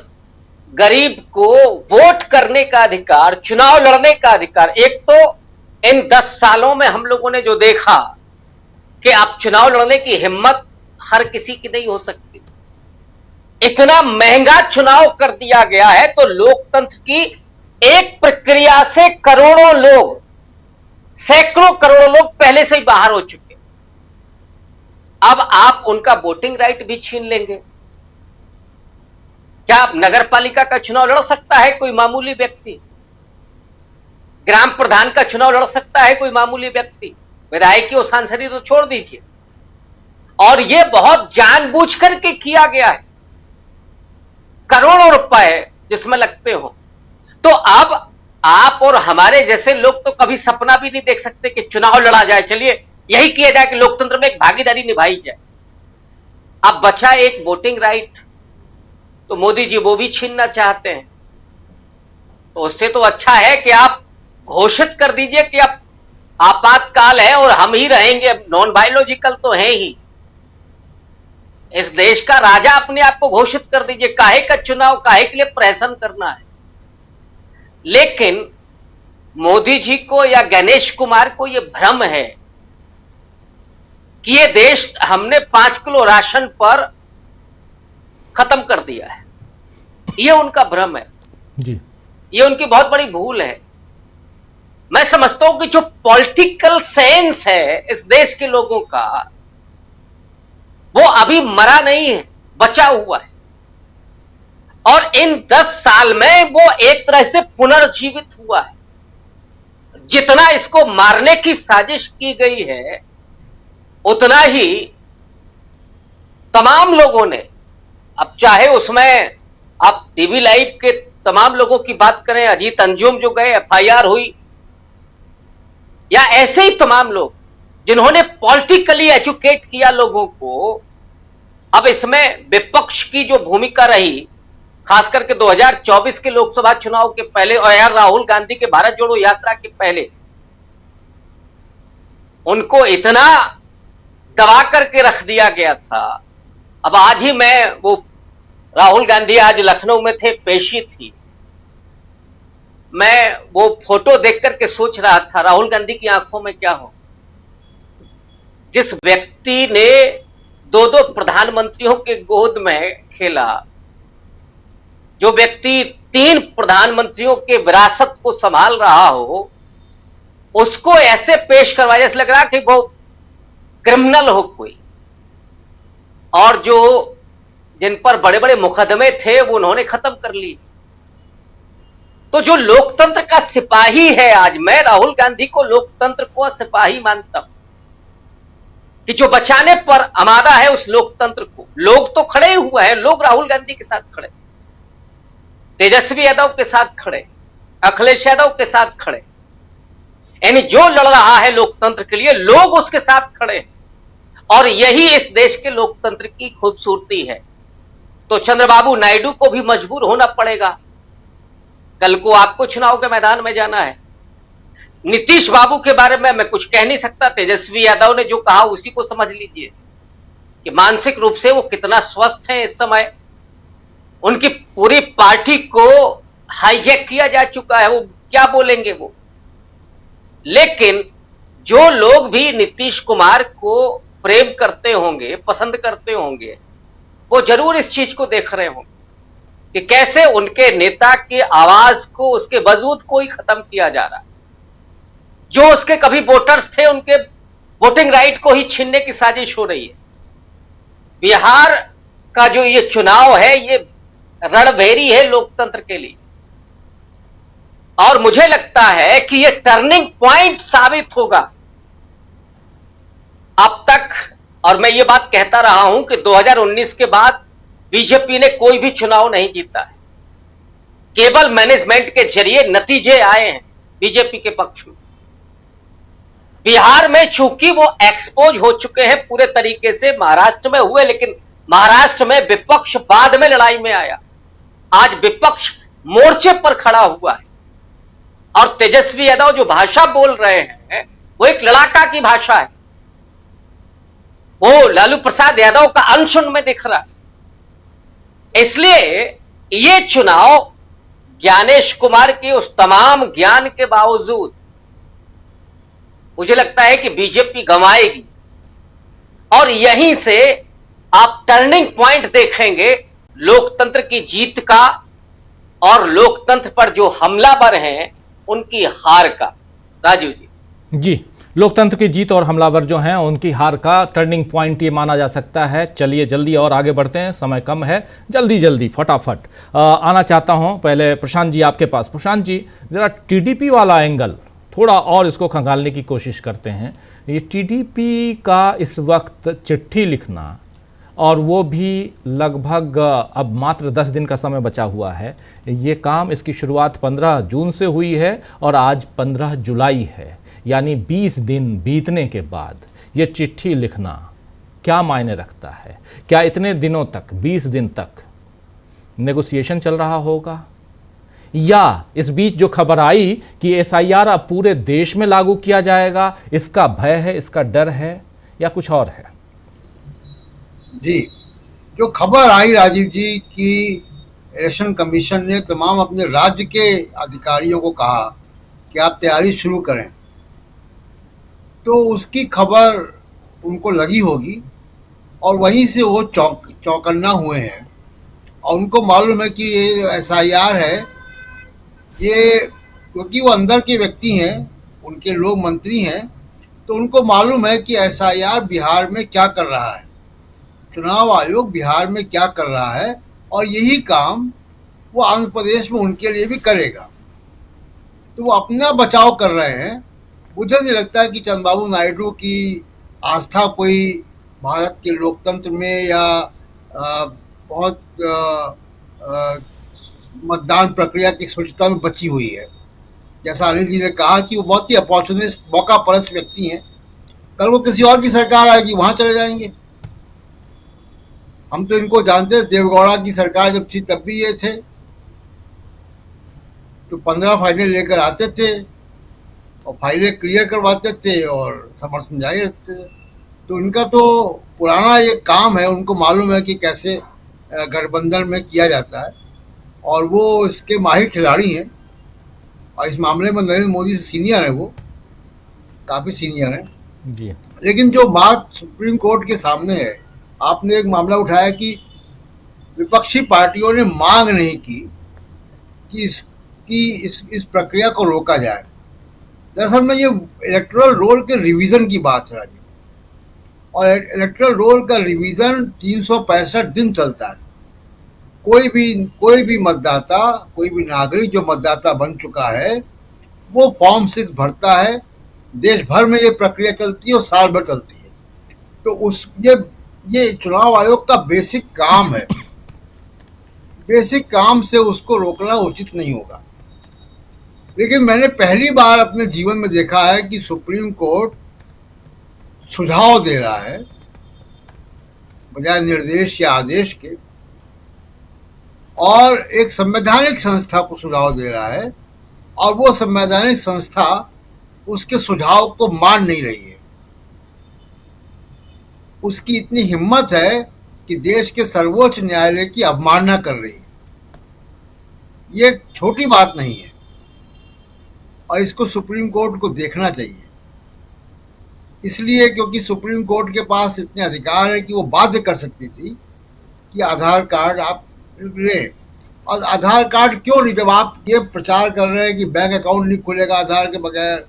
गरीब को वोट करने का अधिकार, चुनाव लड़ने का अधिकार, एक तो इन 10 सालों में हम लोगों ने जो देखा कि अब चुनाव लड़ने की हिम्मत हर किसी की नहीं हो सकती, इतना महंगा चुनाव कर दिया गया है। तो लोकतंत्र की एक प्रक्रिया से करोड़ों लोग, सैकड़ों करोड़ों लोग पहले से ही बाहर हो चुके। अब आप उनका वोटिंग राइट भी छीन लेंगे। क्या नगर पालिका का चुनाव लड़ सकता है कोई मामूली व्यक्ति? ग्राम प्रधान का चुनाव लड़ सकता है कोई मामूली व्यक्ति? विधायकी और सांसदी तो छोड़ दीजिए, और ये बहुत जानबूझ करके किया गया है, करोड़ों रुपए जिसमें लगते हो। तो अब आप और हमारे जैसे लोग तो कभी सपना भी नहीं देख सकते कि चुनाव लड़ा जाए, चलिए यही किया जाए कि लोकतंत्र में एक भागीदारी निभाई जाए। अब बचा एक वोटिंग राइट, तो मोदी जी वो भी छीनना चाहते हैं। तो उससे तो अच्छा है कि आप घोषित कर दीजिए कि अब आपातकाल है और हम ही रहेंगे, नॉन बायोलॉजिकल तो है ही, इस देश का राजा अपने आप को घोषित कर दीजिए। काहे का चुनाव, काहे के लिए प्रहसन करना है। लेकिन मोदी जी को या गणेश कुमार को यह भ्रम है कि ये देश हमने 5 किलो राशन पर खत्म कर दिया है, यह उनका भ्रम है जी। ये उनकी बहुत बड़ी भूल है। मैं समझता हूं कि जो पॉलिटिकल सेंस है इस देश के लोगों का, वो अभी मरा नहीं है, बचा हुआ है। और इन 10 साल में वो एक तरह से पुनर्जीवित हुआ है। जितना इसको मारने की साजिश की गई है, उतना ही तमाम लोगों ने, अब चाहे उसमें आप टीवी लाइव के तमाम लोगों की बात करें, अजीत अंजुम जो गए, एफआईआर हुई, या ऐसे ही तमाम लोग जिन्होंने पॉलिटिकली एजुकेट किया लोगों को। अब इसमें विपक्ष की जो भूमिका रही, खास करके 2024 के लोकसभा चुनाव के पहले और यार राहुल गांधी के भारत जोड़ो यात्रा के पहले, उनको इतना दबा करके रख दिया गया था। अब आज ही मैं वो राहुल गांधी आज लखनऊ में थे, पेशी थी, मैं वो फोटो देख करके सोच रहा था राहुल गांधी की आंखों में क्या हो। जिस व्यक्ति ने 2-2 प्रधानमंत्रियों के गोद में खेला, जो व्यक्ति 3 प्रधानमंत्रियों के विरासत को संभाल रहा हो, उसको ऐसे पेश करवाया जैसे लग रहा कि वो क्रिमिनल हो कोई। और जो जिन पर बड़े बड़े मुकदमे थे वो उन्होंने खत्म कर लिए। तो जो लोकतंत्र का सिपाही है, आज मैं राहुल गांधी को लोकतंत्र को सिपाही मानता हूं कि जो बचाने पर आमादा है उस लोकतंत्र को। लोग तो खड़े हुए हैं, लोग राहुल गांधी के साथ खड़े, तेजस्वी यादव के साथ खड़े, अखिलेश यादव के साथ खड़े, यानी जो लड़ रहा है लोकतंत्र के लिए लोग उसके साथ खड़े। और यही इस देश के लोकतंत्र की खूबसूरती है। तो चंद्रबाबू नायडू को भी मजबूर होना पड़ेगा। कल को आपको चुनाव के मैदान में जाना है। नीतीश बाबू के बारे में मैं कुछ कह नहीं सकता, तेजस्वी यादव ने जो कहा उसी को समझ लीजिए कि मानसिक रूप से वो कितना स्वस्थ हैं इस समय। उनकी पूरी पार्टी को हाईजैक किया जा चुका है, वो क्या बोलेंगे वो। लेकिन जो लोग भी नीतीश कुमार को प्रेम करते होंगे, पसंद करते होंगे, वो जरूर इस चीज को देख रहे होंगे कि कैसे उनके नेता की आवाज को, उसके वजूद को ही खत्म किया जा रहा है। जो उसके कभी वोटर्स थे, उनके वोटिंग राइट को ही छीनने की साजिश हो रही है। बिहार का जो ये चुनाव है, ये रणभेरी है लोकतंत्र के लिए। और मुझे लगता है कि ये टर्निंग पॉइंट साबित होगा। अब तक, और मैं ये बात कहता रहा हूं कि 2019 के बाद बीजेपी ने कोई भी चुनाव नहीं जीता है। केवल मैनेजमेंट के जरिए नतीजे आए हैं बीजेपी के पक्ष में। बिहार में चूंकि वो एक्सपोज हो चुके हैं पूरे तरीके से, महाराष्ट्र में हुए, लेकिन महाराष्ट्र में विपक्ष बाद में लड़ाई में आया। आज विपक्ष मोर्चे पर खड़ा हुआ है और तेजस्वी यादव जो भाषा बोल रहे हैं वो एक लड़ाका की भाषा है। वो लालू प्रसाद यादव का अंश उनमें दिख रहा है। इसलिए ये चुनाव ज्ञानेश कुमार के उस तमाम ज्ञान के बावजूद मुझे लगता है कि बीजेपी गंवाएगी। और यहीं से आप टर्निंग पॉइंट देखेंगे लोकतंत्र की जीत का और लोकतंत्र पर जो हमलावर हैं उनकी हार का। राजू जी, लोकतंत्र की जीत और हमलावर जो हैं उनकी हार का टर्निंग पॉइंट ये माना जा सकता है। चलिए जल्दी और आगे बढ़ते हैं, समय कम है, जल्दी फटाफट आना चाहता हूं पहले प्रशांत जी आपके पास। प्रशांत जी, जरा टीडीपी वाला एंगल थोड़ा और इसको खंगालने की कोशिश करते हैं ये टीडीपी का इस वक्त चिट्ठी लिखना, और वो भी लगभग अब मात्र 10 दिन का समय बचा हुआ है। ये काम, इसकी शुरुआत 15 जून से हुई है और आज 15 जुलाई है, यानी 20 दिन बीतने के बाद ये चिट्ठी लिखना क्या मायने रखता है? क्या इतने दिनों तक, 20 दिन तक नेगोशिएशन चल रहा होगा, या इस बीच जो खबर आई कि एसआईआर अब पूरे देश में लागू किया जाएगा, इसका भय है, इसका डर है, या कुछ और है? जी, जो खबर आई राजीव जी कि इलेक्शन कमीशन ने तमाम अपने राज्य के अधिकारियों को कहा कि आप तैयारी शुरू करें, तो उसकी खबर उनको लगी होगी और वहीं से वो चौकन्ना हुए हैं। और उनको मालूम है कि ये एसआईआर है, ये क्योंकि वो अंदर के व्यक्ति हैं, उनके लोग मंत्री हैं, तो उनको मालूम है कि एसआईआर बिहार में क्या कर रहा है, चुनाव आयोग बिहार में क्या कर रहा है, और यही काम वो आंध्र प्रदेश में उनके लिए भी करेगा। तो वो अपना बचाव कर रहे हैं। मुझे नहीं लगता कि चंद्रबाबू नायडू की आस्था कोई भारत के लोकतंत्र में या बहुत मतदान प्रक्रिया की स्वच्छता में बची हुई है। जैसा अनिल जी ने कहा कि वो बहुत ही अपॉर्चुनिस्ट, मौका परस्त व्यक्ति हैं। कल वो किसी और की सरकार आएगी, वहाँ चले जाएंगे। हम तो इनको जानते हैं, देवगौड़ा की सरकार जब थी तब भी ये थे, तो 15 फाइलें लेकर आते थे और फाइलें क्लियर करवाते थे और समर्थन जारी रखते थे। तो इनका तो पुराना ये काम है, उनको मालूम है कि कैसे गठबंधन में किया जाता है, और वो इसके माहिर खिलाड़ी हैं। और इस मामले में नरेंद्र मोदी से सीनियर है, वो काफ़ी सीनियर हैं जी। लेकिन जो बात सुप्रीम कोर्ट के सामने है, आपने एक मामला उठाया कि विपक्षी पार्टियों ने मांग नहीं की कि इस प्रक्रिया को रोका जाए। दरअसल में ये इलेक्टोरल रोल के रिवीजन की बात है राजीव, और इलेक्टोरल रोल का रिवीजन 365 दिन चलता है। कोई भी मतदाता, कोई भी नागरिक जो मतदाता बन चुका है, वो फॉर्म 6 भरता है। देश भर में ये प्रक्रिया चलती है और साल भर चलती है। तो ये चुनाव आयोग का बेसिक काम है। बेसिक काम से उसको रोकना उचित नहीं होगा। लेकिन मैंने पहली बार अपने जीवन में देखा है कि सुप्रीम कोर्ट सुझाव दे रहा है बजाय निर्देश या आदेश के, और एक संवैधानिक संस्था को सुझाव दे रहा है, और वो संवैधानिक संस्था उसके सुझाव को मान नहीं रही है। उसकी इतनी हिम्मत है कि देश के सर्वोच्च न्यायालय की अवमानना कर रही है। ये छोटी बात नहीं है, और इसको सुप्रीम कोर्ट को देखना चाहिए। इसलिए क्योंकि सुप्रीम कोर्ट के पास इतने अधिकार है कि वो बाध्य कर सकती थी कि आधार कार्ड आप लें। और आधार कार्ड क्यों नहीं, जब आप ये प्रचार कर रहे हैं कि बैंक अकाउंट नहीं खुलेगा आधार के बगैर,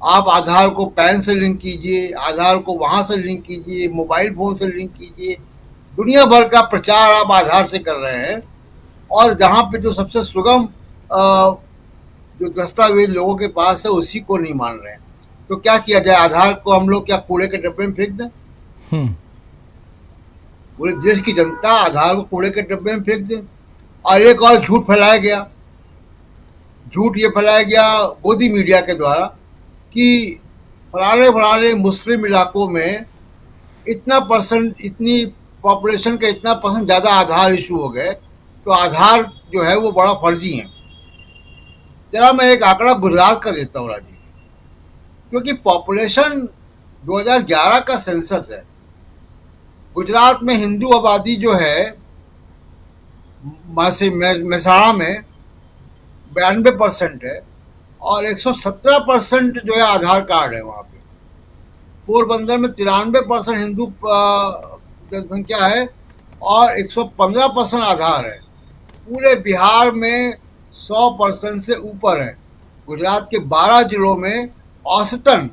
आप आधार को पैन से लिंक कीजिए, आधार को वहाँ से लिंक कीजिए, मोबाइल फ़ोन से लिंक कीजिए। दुनिया भर का प्रचार आप आधार से कर रहे हैं, और जहाँ पे जो सबसे सुगम जो दस्तावेज लोगों के पास है उसी को नहीं मान रहे हैं। तो क्या किया जाए? आधार को हम लोग क्या कूड़े के डब्बे में फेंक दें? पूरे देश की जनता आधार को कूड़े के डब्बे में फेंक दें? और एक और झूठ फैलाया गया, झूठ ये फैलाया गया मोदी मीडिया के द्वारा कि फलाने मुस्लिम इलाकों में इतना परसेंट, इतनी पॉपुलेशन का इतना परसेंट ज़्यादा आधार इशू हो गए, तो आधार जो है वो बड़ा फर्जी है। जरा मैं एक आंकड़ा गुजरात का देता हूँ राजीव, क्योंकि पॉपुलेशन 2011 का सेंसस है। गुजरात में हिंदू आबादी जो है मेहसाणा में 92% है, और 117% जो है आधार कार्ड है वहाँ पे। पोरबंदर में 93% हिंदू जनसंख्या है और 115% आधार है। पूरे बिहार में 100% से ऊपर है। गुजरात के 12 जिलों में औसतन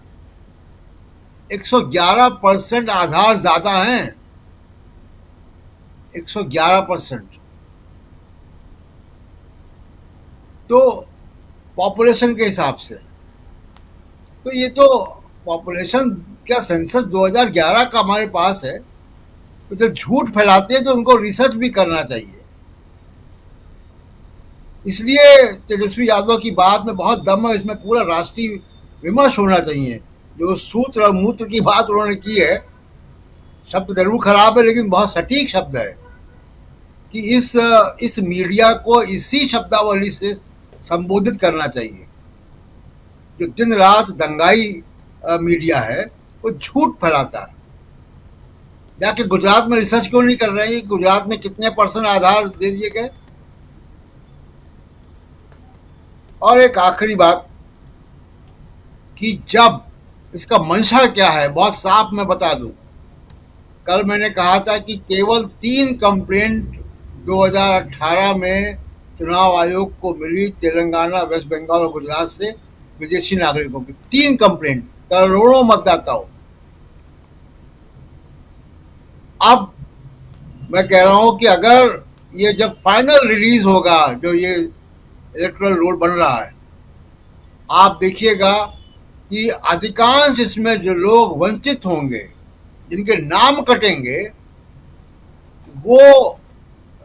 111% आधार ज़्यादा हैं, 111%। तो पॉपुलेशन के हिसाब से तो ये तो पॉपुलेशन का सेंसस 2011 का हमारे पास है, तो जब झूठ फैलाते हैं तो उनको रिसर्च भी करना चाहिए। इसलिए तेजस्वी यादव की बात में बहुत दम है, इसमें पूरा राष्ट्रीय विमर्श होना चाहिए। जो सूत्र और मूत्र की बात उन्होंने की है, शब्द जरूर खराब है लेकिन बहुत सटीक शब्द है कि इस मीडिया को इसी शब्दावली से संबोधित करना चाहिए। जो दिन रात दंगाई मीडिया है वो झूठ फैलाता है। जाके गुजरात में रिसर्च क्यों नहीं कर रहे हैं? गुजरात में कितने % आधार दे दिए गए? और एक आखिरी बात कि जब इसका मंशा क्या है बहुत साफ मैं बता दूं। कल मैंने कहा था कि केवल 3 कंप्लेंट 2018 में चुनाव आयोग को मिली तेलंगाना, वेस्ट बंगाल और गुजरात से विदेशी नागरिकों की। 3 कंप्लेंट, करोड़ों मतदाताओं। अब मैं कह रहा हूं कि अगर ये जब फाइनल रिलीज होगा, जो ये इलेक्टोरल रोल बन रहा है, आप देखिएगा कि अधिकांश इसमें जो लोग वंचित होंगे, जिनके नाम कटेंगे, वो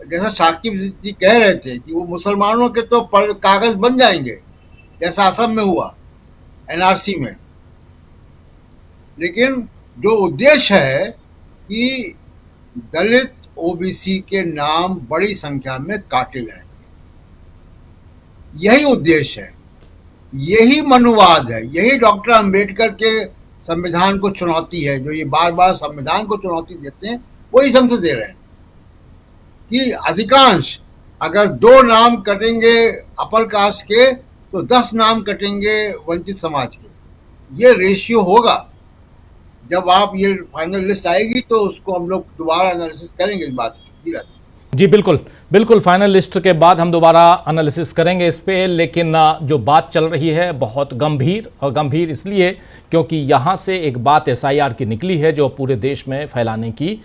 जैसा साकिब जी कह रहे थे कि वो मुसलमानों के तो कागज बन जाएंगे, जैसा असम में हुआ एनआरसी में। लेकिन जो उद्देश्य है कि दलित ओबीसी के नाम बड़ी संख्या में काटे जाएंगे, यही उद्देश्य है, यही मनुवाद है, यही डॉक्टर अंबेडकर के संविधान को चुनौती है। जो ये बार बार संविधान को चुनौती देते हैं, वही ढंग से दे रहे हैं कि अधिकांश, अगर 2 नाम कटेंगे अपर कास्ट के तो 10 नाम कटेंगे वंचित समाज के। ये रेशियो होगा। जब आप ये फाइनल लिस्ट आएगी तो उसको हम लोग दोबारा एनालिसिस करेंगे इस बात की। जी बिल्कुल बिल्कुल, फाइनल लिस्ट के बाद हम दोबारा एनालिसिस करेंगे इस पे। लेकिन जो बात चल रही है बहुत गंभीर, और गंभीर इसलिए क्योंकि यहाँ से एक बात एसआईआर की निकली है जो पूरे देश में फैलाने की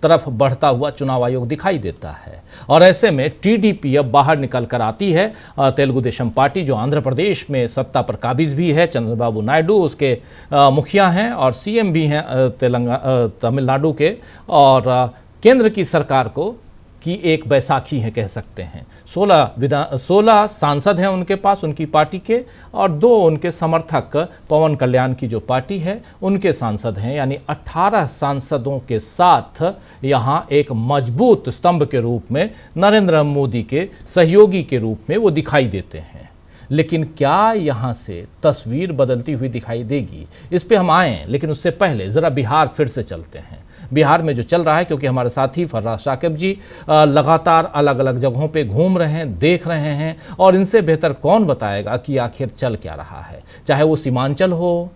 तरफ बढ़ता हुआ चुनाव आयोग दिखाई देता है। और ऐसे में टीडीपी अब बाहर निकल कर आती है। तेलुगु देशम पार्टी जो आंध्र प्रदेश में सत्ता पर काबिज भी है, चंद्रबाबू नायडू उसके मुखिया हैं और सीएम भी हैं तमिलनाडु के, और केंद्र की सरकार को की एक बैसाखी है कह सकते हैं। 16 सांसद हैं उनके पास, उनकी पार्टी के, और 2 उनके समर्थक पवन कल्याण की जो पार्टी है उनके सांसद हैं। यानी 18 सांसदों के साथ यहाँ एक मजबूत स्तंभ के रूप में नरेंद्र मोदी के सहयोगी के रूप में वो दिखाई देते हैं। लेकिन क्या यहाँ से तस्वीर बदलती हुई दिखाई देगी, इस पे हम आएँ, लेकिन उससे पहले ज़रा बिहार फिर से चलते हैं। बिहार में जो चल रहा है, क्योंकि हमारे साथी फर्राज शाकिब जी लगातार अलग अलग जगहों पे घूम रहे हैं, देख रहे हैं, और इनसे बेहतर कौन बताएगा कि आखिर चल क्या रहा है। चाहे वो सीमांचल हो,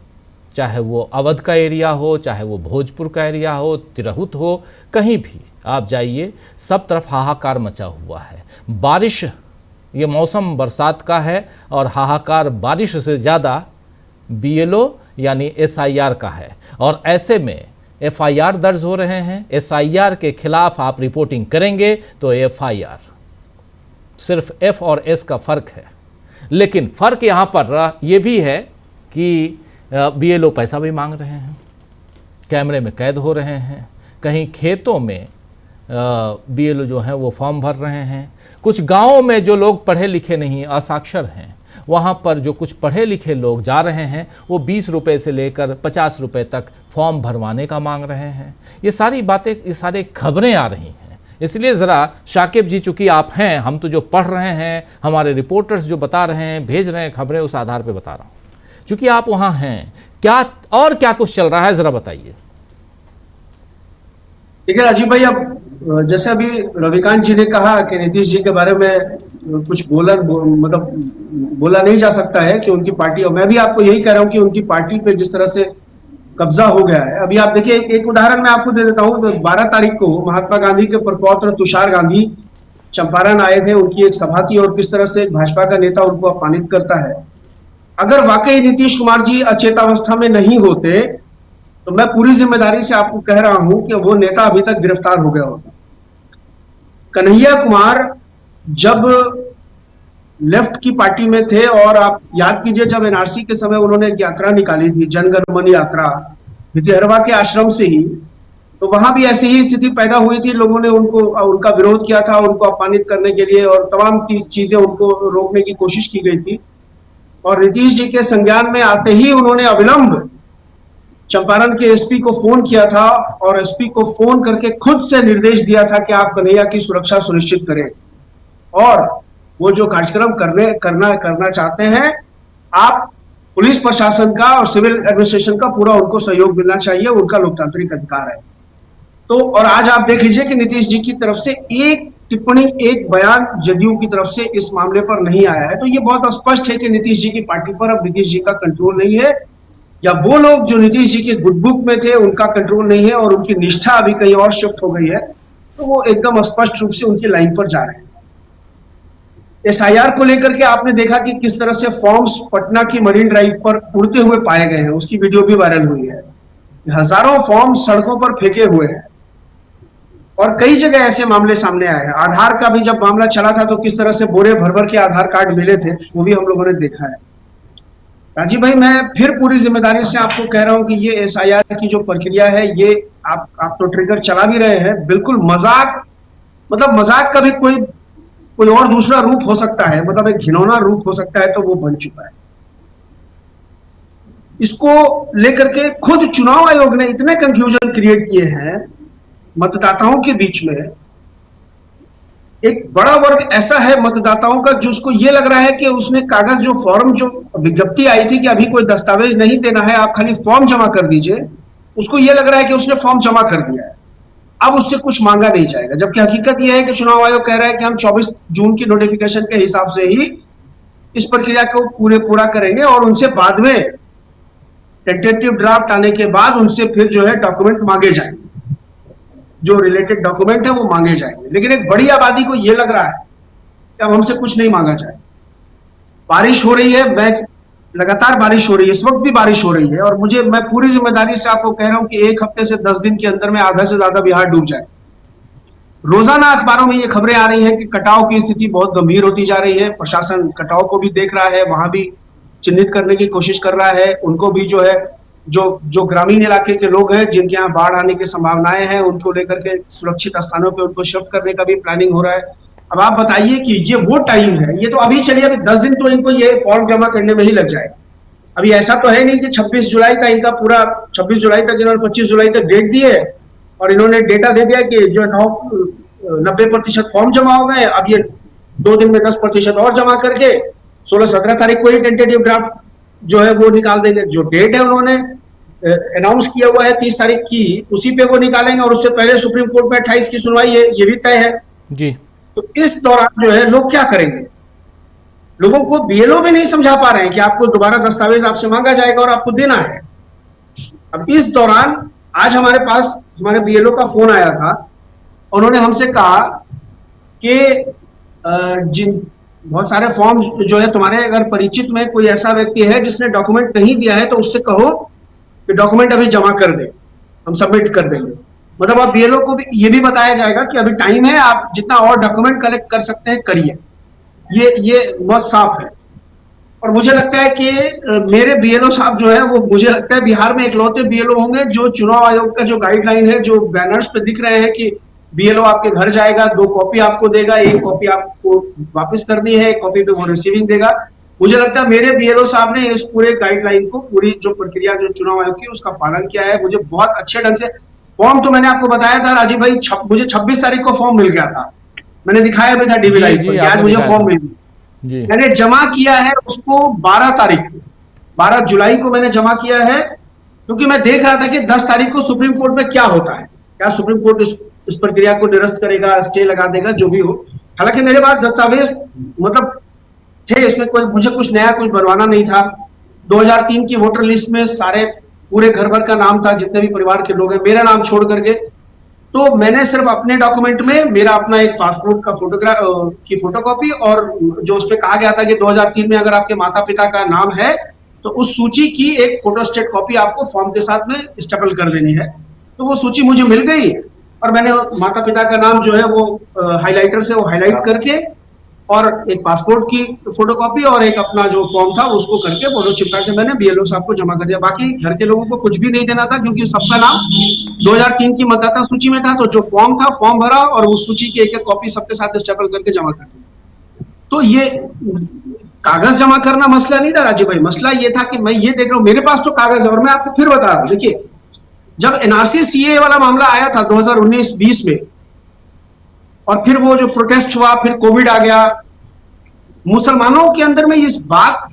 चाहे वो अवध का एरिया हो, चाहे वो भोजपुर का एरिया हो, तिरहुत हो, कहीं भी आप जाइए, सब तरफ हाहाकार मचा हुआ है। बारिश, ये मौसम बरसात का है, और हाहाकार बारिश से ज़्यादा बीएलओ यानी एसआईआर का है। और ऐसे में एफआईआर दर्ज हो रहे हैं। एसआईआर के खिलाफ आप रिपोर्टिंग करेंगे तो एफआईआर, सिर्फ एफ और एस का फ़र्क है। लेकिन फ़र्क यहाँ पर यह भी है कि बीएलओ पैसा भी मांग रहे हैं, कैमरे में कैद हो रहे हैं, कहीं खेतों में बीएलओ जो हैं वो फॉर्म भर रहे हैं। कुछ गाँवों में जो लोग पढ़े लिखे नहीं, असाक्षर हैं, वहाँ पर जो कुछ पढ़े लिखे लोग जा रहे हैं वो 20 रुपये से लेकर 50 रुपये तक फॉर्म भरवाने का मांग रहे हैं। ये सारी बातें, ये सारी खबरें आ रही हैं। इसलिए ज़रा शाकिब जी, चूँकि आप हैं, हम तो जो पढ़ रहे हैं, हमारे रिपोर्टर्स जो बता रहे हैं, भेज रहे हैं खबरें, उस आधार पे बता रहा हूँ। चूँकि आप वहाँ हैं, क्या और क्या कुछ चल रहा है, ज़रा बताइए। ठीक है राजीव भाई, अब जैसे अभी रविकांत जी ने कहा कि नीतीश जी के बारे में कुछ बोला नहीं जा सकता है कि उनकी पार्टी, और मैं भी आपको यही कह रहा हूं कि उनकी पार्टी पे जिस तरह से कब्जा हो गया है। अभी आप देखिए, एक उदाहरण मैं आपको दे देता हूं। तो 12 तारीख को महात्मा गांधी के प्रपौत्र तुषार गांधी चंपारण आए थे, उनकी एक सभा थी, और किस तरह से भाजपा का नेता उनको अपमानित करता है। अगर वाकई नीतीश कुमार जी अचेतावस्था में नहीं होते तो मैं पूरी जिम्मेदारी से आपको कह रहा हूं कि वो नेता अभी तक गिरफ्तार हो गया होता। कन्हैया कुमार जब लेफ्ट की पार्टी में थे, और आप याद कीजिए जब एनआरसी के समय उन्होंने एक यात्रा निकाली थी, जनगण मन यात्रा, भितिहरवा के आश्रम से ही, तो वहां भी ऐसी ही स्थिति पैदा हुई थी। लोगों ने उनका विरोध किया था, उनको अपमानित करने के लिए, और तमाम चीजें उनको रोकने की कोशिश की गई थी। और नीतीश जी के संज्ञान में आते ही उन्होंने अविलंब चंपारण के एसपी को फोन किया था, और एसपी को फोन करके खुद से निर्देश दिया था कि आप कन्हैया की सुरक्षा सुनिश्चित करें, और वो जो कार्यक्रम करना चाहते हैं, आप पुलिस प्रशासन का और सिविल एडमिनिस्ट्रेशन का पूरा उनको सहयोग मिलना चाहिए, उनका लोकतांत्रिक अधिकार है। तो और आज आप देख लीजिए कि नीतीश जी की तरफ से एक टिप्पणी, एक बयान जदयू की तरफ से इस मामले पर नहीं आया है। तो ये बहुत स्पष्ट है कि नीतीश जी की पार्टी पर अब नीतीश जी का कंट्रोल नहीं है, या वो लोग जो नीतीश जी के गुड बुक में थे उनका कंट्रोल नहीं है, और उनकी निष्ठा अभी कहीं और शिफ्ट हो गई है। तो वो एकदम स्पष्ट रूप से उनकी लाइन पर जा रहे हैं। एसआईआर को लेकर के आपने देखा कि किस तरह से फॉर्म्स पटना की मरीन ड्राइव पर उड़ते हुए पाए गए हैं, उसकी वीडियो भी वायरल हुई है। हजारों फॉर्म सड़कों पर फेंके हुए हैं, और कई जगह ऐसे मामले सामने आए हैं। आधार का भी जब मामला चला था तो किस तरह से बोरे भर भर के आधार कार्ड मिले थे, वो भी हम लोगों ने देखा है। राजीव भाई, मैं फिर पूरी जिम्मेदारी से आपको कह रहा हूं कि ये एसआईआर की जो प्रक्रिया है, ये आप तो ट्रिगर चला भी रहे हैं, बिल्कुल मजाक, मतलब मजाक का भी कोई और दूसरा रूप हो सकता है, मतलब एक घिनौना रूप हो सकता है, तो वो बन चुका है। इसको लेकर के खुद चुनाव आयोग ने इतने कंफ्यूजन क्रिएट किए हैं मतदाताओं के बीच में। एक बड़ा वर्ग ऐसा है मतदाताओं का जिसको ये लग रहा है कि उसने कागज, जो फॉर्म, जो विज्ञप्ति आई थी कि अभी कोई दस्तावेज नहीं देना है, आप खाली फॉर्म जमा कर दीजिए, उसको ये लग रहा है कि उसने फॉर्म जमा कर दिया है, अब उससे कुछ मांगा नहीं जाएगा। जबकि हकीकत यह है कि चुनाव आयोग कह रहा है कि हम 24 जून की नोटिफिकेशन के हिसाब से ही इस प्रक्रिया को पूरा करेंगे, और उनसे बाद में टेंटेटिव ड्राफ्ट आने के बाद उनसे फिर जो है डॉक्यूमेंट मांगे जाएंगे, जो रिलेटेड डॉक्यूमेंट है वो मांगे जाएंगे। लेकिन एक बड़ी आबादी को यह लग रहा है कि अब हमसे कुछ नहीं मांगा जाए। बारिश हो रही है, लगातार बारिश हो रही है, इस वक्त भी बारिश हो रही है, और मैं पूरी जिम्मेदारी से आपको कह रहा हूं कि 1 हफ्ते से 10 दिन के अंदर में आधा से ज्यादा बिहार डूब जाए। रोजाना अखबारों में ये खबरें आ रही हैं कि कटाव की स्थिति बहुत गंभीर होती जा रही है। प्रशासन कटाव को भी देख रहा है, वहां भी चिन्हित करने की कोशिश कर रहा है। उनको भी जो है, जो ग्रामीण इलाके के लोग हैं जिनके यहाँ बाढ़ आने की संभावनाएं हैं, उनको लेकर के सुरक्षित स्थानों पर उनको शिफ्ट करने का भी प्लानिंग हो रहा है। अब आप बताइए कि ये वो टाइम है, ये तो अभी चलिए, अभी 10 दिन तो इनको ये फॉर्म जमा करने में ही लग जाएगा। अभी ऐसा तो है नहीं कि 26 जुलाई का इनका पूरा 26 जुलाई तक, इन्होंने 25 जुलाई तक डेट दी है और इन्होंने डेटा दे दिया कि जो 90% फॉर्म जमा हो गए, अब ये 2 दिन में 10% और जमा करके 16-17 तारीख को ही टेंटेटिव ड्राफ्ट जो है वो निकाल देंगे। जो डेट है उन्होंने अनाउंस किया हुआ है 30 तारीख की, उसी पे वो निकालेंगे, और उससे पहले सुप्रीम कोर्ट में 28 की सुनवाई है, ये भी तय है जी। तो इस दौरान जो है लोग क्या करेंगे? लोगों को बीएलओ भी नहीं समझा पा रहे हैं कि आपको दोबारा दस्तावेज आपसे मांगा जाएगा और आपको देना है। अब इस दौरान आज हमारे पास हमारे बीएलओ का फोन आया था, उन्होंने हमसे कहा कि जिन बहुत सारे फॉर्म जो है तुम्हारे अगर परिचित में कोई ऐसा व्यक्ति है जिसने डॉक्यूमेंट नहीं दिया है तो उससे कहो कि डॉक्यूमेंट अभी जमा कर दे, हम सबमिट कर देंगे। मतलब अब बीएलओ को भी ये भी बताया जाएगा कि अभी टाइम है, आप जितना और डॉक्यूमेंट कलेक्ट कर सकते हैं करिए। ये बहुत साफ है। और मुझे लगता है कि मेरे बीएलओ साहब जो है वो, मुझे लगता है बिहार में इकलौते बीएलओ होंगे जो चुनाव आयोग का जो गाइडलाइन है, जो बैनर्स पे दिख रहे हैं कि बीएलओ आपके घर जाएगा, 2 कॉपी आपको देगा, 1 कॉपी आपको वापस करनी है, 1 कॉपी पे वो रिसीविंग देगा। मुझे लगता है मेरे बीएलओ साहब ने इस पूरे गाइडलाइन को, पूरी जो प्रक्रिया जो चुनाव आयोग की उसका पालन किया है। मुझे बहुत अच्छे ढंग से फॉर्म, तो मैंने आपको बताया था राजीव भाई, मुझे 26 तारीख को फॉर्म मिल गया था, मैंने दिखाया भी था डीवी लाइव पर, आज मुझे फॉर्म मिल गया। मैंने जमा किया है उसको 12 तारीख को, 12 जुलाई को मैंने जमा किया है, क्योंकि मैं देख रहा था कि 10 तारीख को सुप्रीम कोर्ट में क्या होता है, क्या सुप्रीम कोर्ट इस प्रक्रिया को निरस्त करेगा, स्टे लगा देगा, जो भी हो। हालांकि मेरे पास दस्तावेज मतलब थे, इसमें कोई मुझे कुछ नया कुछ बनवाना नहीं था। 2003 की वोटर लिस्ट में सारे पूरे घर भर का नाम था, जितने भी परिवार के लोग हैं, मेरा नाम छोड़ करके। तो मैंने सिर्फ अपने डॉक्यूमेंट में मेरा अपना एक पासपोर्ट का की फोटोकॉपी, और जो उसमें कहा गया था कि 2003 में अगर आपके माता पिता का नाम है तो उस सूची की एक फोटोस्टेट कॉपी आपको फॉर्म के साथ में स्टेपल कर देनी है। तो वो सूची मुझे मिल गई, और मैंने माता पिता का नाम जो है वो हाइलाइटर से वो हाईलाइट करके और एक पासपोर्ट की फोटोकॉपी और एक अपना जो फॉर्म था उसको करके फोटो चिपका के मैंने बीएलओ साहब को जमा कर दिया। बाकी घर के लोगों को कुछ भी नहीं देना था, क्योंकि सबका नाम 2003 की मतदाता सूची में था। तो जो फॉर्म था, फॉर्म भरा और उस सूची की एक एक कॉपी सबके साथ स्टेपल करके जमा कर दी। तो ये कागज जमा करना मसला नहीं था राजीव भाई, मसला ये था कि मैं ये देख रहा हूँ मेरे पास तो कागज है। और मैं आपको फिर बता रहा हूँ, देखिए जब एनआरसी सीए वाला मामला आया था 2019-20 में, और फिर वो जो प्रोटेस्ट हुआ, फिर कोविड आ गया, मुसलमानों के अंदर में इस बात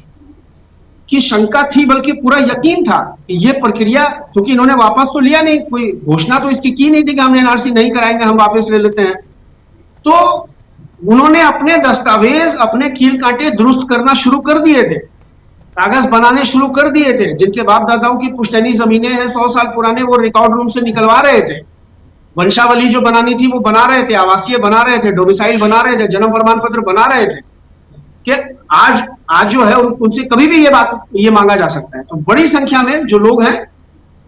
की शंका थी, बल्कि पूरा यकीन था कि ये प्रक्रिया, क्योंकि इन्होंने वापस तो लिया नहीं, कोई घोषणा तो इसकी की नहीं थी कि हम एनआरसी नहीं कराएंगे, हम वापस ले लेते हैं। तो उन्होंने अपने दस्तावेज, अपने कील कांटे दुरुस्त करना शुरू कर दिए थे, कागज बनाने शुरू कर दिए थे। जिनके बाप दादाओं की पुश्तैनी जमीनें हैं 100 साल पुराने, वो रिकॉर्ड रूम से निकलवा रहे थे। वंशावली जो बनानी थी वो बना रहे थे, आवासीय बना रहे थे, डोमिसाइल बना रहे थे, जन्म प्रमाण पत्र बना रहे थे, कि आज जो है उनसे कभी भी ये मांगा जा सकता है। तो बड़ी संख्या में जो लोग हैं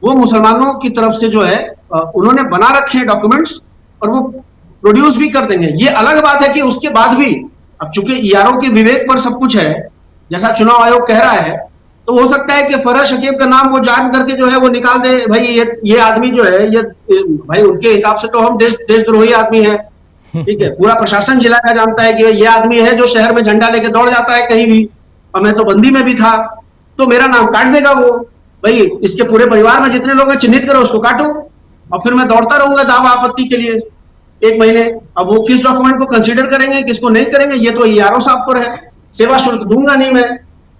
वो मुसलमानों की तरफ से जो है उन्होंने बना रखे हैं डॉक्यूमेंट्स, और वो प्रोड्यूस भी कर देंगे। ये अलग बात है कि उसके बाद भी, अब चूंकि ईआरओ के विवेक पर सब कुछ है, जैसा चुनाव आयोग कह रहा है, तो हो सकता है कि फरह शकीब का नाम वो जान करके जो है वो निकाल दे, भाई ये आदमी जो है, ये भाई उनके हिसाब से तो हम देशद्रोही आदमी है, ठीक है। पूरा प्रशासन जिला का जानता है कि ये आदमी है जो शहर में झंडा लेके दौड़ जाता है कहीं भी, और मैं तो बंदी में भी था, तो मेरा नाम काट देगा वो। भाई इसके पूरे परिवार में जितने लोग हैं चिन्हित करो, उसको काटो, और फिर मैं दौड़ता रहूंगा दावा आपत्ति के लिए 1 महीने। अब वो किस डॉक्यूमेंट को कंसीडर करेंगे, किसको नहीं करेंगे, ये तो ईआरओ साहब पर है। सेवा शुल्क दूंगा नहीं मैं,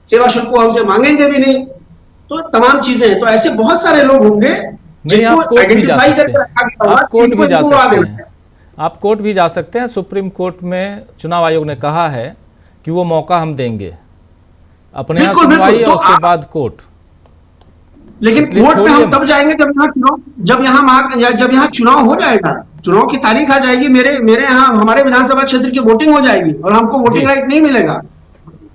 सेवा शुल्क को हमसे मांगेंगे भी नहीं, तो तमाम चीजें हैं। तो ऐसे बहुत सारे लोग होंगे जिनको आइडेंटिफाई करके रखा गया होगा, आप कोर्ट भी जा सकते हैं। हैं, आप कोर्ट भी जा सकते हैं। सुप्रीम कोर्ट में चुनाव आयोग ने कहा है कि वो मौका हम देंगे, अपने यहाँ सुनवाई और उसके बाद कोर्ट। लेकिन कोर्ट में हम तब जाएंगे जब यहाँ चुनाव हो जाएगा, चुनाव की तारीख आ जाएगी, मेरे यहाँ हमारे विधानसभा क्षेत्र की वोटिंग हो जाएगी और हमको वोटिंग राइट नहीं मिलेगा,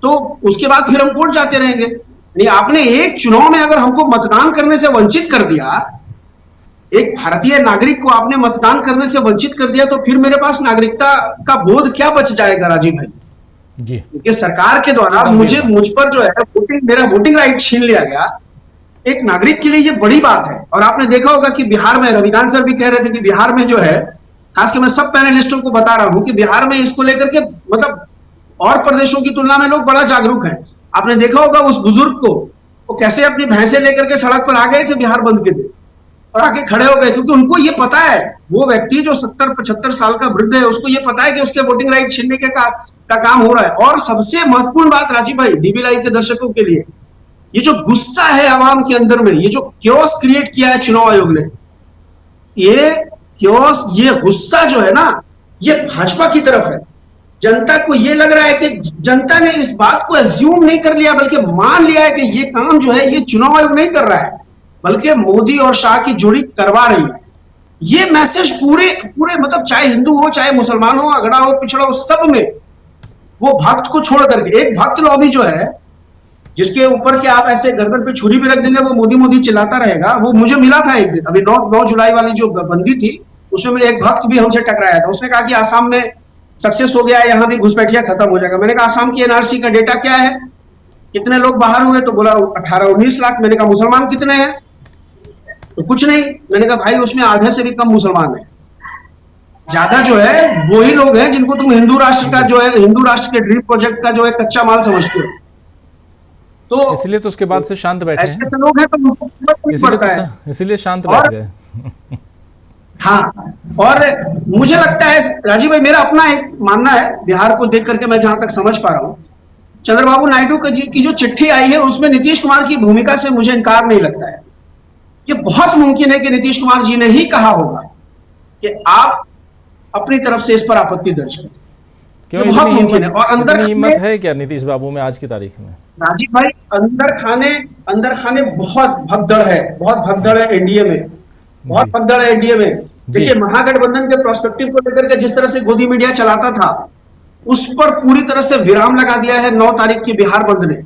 तो उसके बाद फिर हम कोर्ट जाते रहेंगे। नहीं, आपने एक चुनाव में अगर हमको मतदान करने से वंचित कर दिया, एक भारतीय नागरिक को आपने मतदान करने से वंचित कर दिया, तो फिर मेरे पास नागरिकता का बोध क्या बच जाएगा राजीव भाई जी? क्योंकि सरकार के द्वारा मुझ पर जो है मेरा वोटिंग राइट छीन लिया गया। एक नागरिक के लिए ये बड़ी बात है। और आपने देखा होगा कि बिहार में, रविकांत सर भी कह रहे थे कि बिहार में जो है, खासकर मैं सब पैनलिस्टों को बता रहा हूं कि बिहार में इसको लेकर के मतलब और प्रदेशों की तुलना में लोग बड़ा जागरूक हैं। आपने देखा होगा उस बुजुर्ग को, वो कैसे अपनी भैंसे लेकर के सड़क पर आ गए थे बिहार बंद के दिन, और आके खड़े हो गए, क्योंकि उनको ये पता है, वो व्यक्ति जो 70-75 साल का वृद्ध है, उसको ये पता है कि उसके वोटिंग राइट छीनने का काम हो रहा है। और सबसे महत्वपूर्ण बात राजीव भाई, डीबी लाइव के दर्शकों के लिए, ये जो गुस्सा है आवाम के अंदर में, ये जो क्योस क्रिएट किया है चुनाव आयोग ने, ये क्योस, ये गुस्सा जो है ना, ये भाजपा की तरफ है। जनता को ये लग रहा है कि जनता ने इस बात को एज्यूम नहीं कर लिया, बल्कि मान लिया है कि ये काम जो है ये चुनाव आयोग नहीं कर रहा है, बल्कि मोदी और शाह की जोड़ी करवा रही है। ये मैसेज पूरे मतलब चाहे हिंदू हो, चाहे मुसलमान हो, अगड़ा हो, पिछड़ा हो, सब में वो भक्त को छोड़ करके एक भक्त लॉबी जो है, जिसके ऊपर के आप ऐसे गर्दन पे छुरी भी रख देंगे, वो मोदी मोदी चिल्लाता रहेगा। वो मुझे मिला था एक दिन, अभी 9 जुलाई वाली जो बंदी थी, उसमें मेरे एक भक्त भी हमसे टकराया था। उसने कहा कि आसाम में सक्सेस हो गया है, यहाँ भी घुसपैठिया खत्म हो जाएगा। मैंने कहा आसाम की एनआरसी का डेटा क्या है, कितने लोग बाहर हुए? तो बोला 18-19 लाख। मैंने कहा मुसलमान कितने हैं? तो कुछ नहीं। मैंने कहा भाई उसमें आधे से भी कम मुसलमान है, ज्यादा जो है वही लोग हैं जिनको तुम हिंदू राष्ट्र का जो है, हिंदू राष्ट्र के ड्रीम प्रोजेक्ट का जो है कच्चा माल समझते हो। तो इसलिए तो उसके बाद से शांत बैठे ऐसे ऐसे लोग हैं, तो इसलिए शांत बैठ गए। हाँ, और मुझे लगता है राजीव भाई, मेरा अपना एक मानना है, बिहार को देख करके मैं जहां तक समझ पा रहा हूं, चंद्रबाबू नायडू की जो चिट्ठी आई है उसमें नीतीश कुमार की भूमिका से मुझे इनकार नहीं लगता है। ये बहुत मुमकिन है कि नीतीश कुमार जी ने ही कहा होगा कि आप अपनी तरफ से इस पर आपत्ति दर्ज करें। क्यों बहुत मुमकिन है। और अंदर हिम्मत है क्या नीतीश बाबू में आज की तारीख में? राजीव भाई, अंदर खाने बहुत भगदड़ है, बहुत भगदड़ है एनडीए में, बहुत भगदड़ है एनडीए में। देखिए महागठबंधन के प्रोस्पेक्टिव को लेकर के जिस तरह से गोदी मीडिया चलाता था, उस पर पूरी तरह से विराम लगा दिया है 9 तारीख की बिहार बंद ने।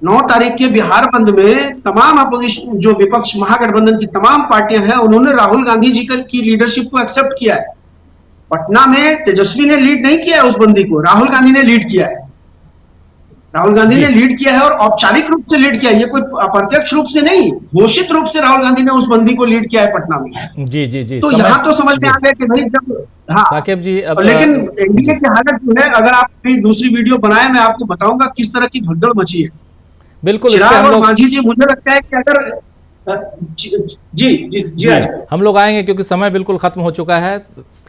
9 तारीख के बिहार बंद में तमाम अपोजिशन, जो विपक्ष महागठबंधन की तमाम पार्टियां हैं, उन्होंने राहुल गांधी जी की लीडरशिप को एक्सेप्ट किया है। पटना में तेजस्वी ने लीड नहीं किया है उस बंदी को, राहुल गांधी ने लीड किया है। राहुल गांधी ने लीड किया है और औपचारिक रूप से लीड किया है, ये कोई अप्रत्यक्ष रूप से नहीं, घोषित रूप से राहुल गांधी ने उस बंदी को लीड किया है पटना में। जी जी जी, तो यहाँ तो समझ में आ गया कि भाई जब, हाँ साकिब जी अब लेकिन एनडीए की हालत जो है, अगर आप दूसरी वीडियो बनाए मैं आपको बताऊंगा किस तरह की भगदड़ मची है। बिल्कुल इस पे चिराग हम और लोग मांझी जी, मुझे लगता है कि अगर जी जी जी, जी हम लोग आएंगे क्योंकि समय बिल्कुल खत्म हो चुका है।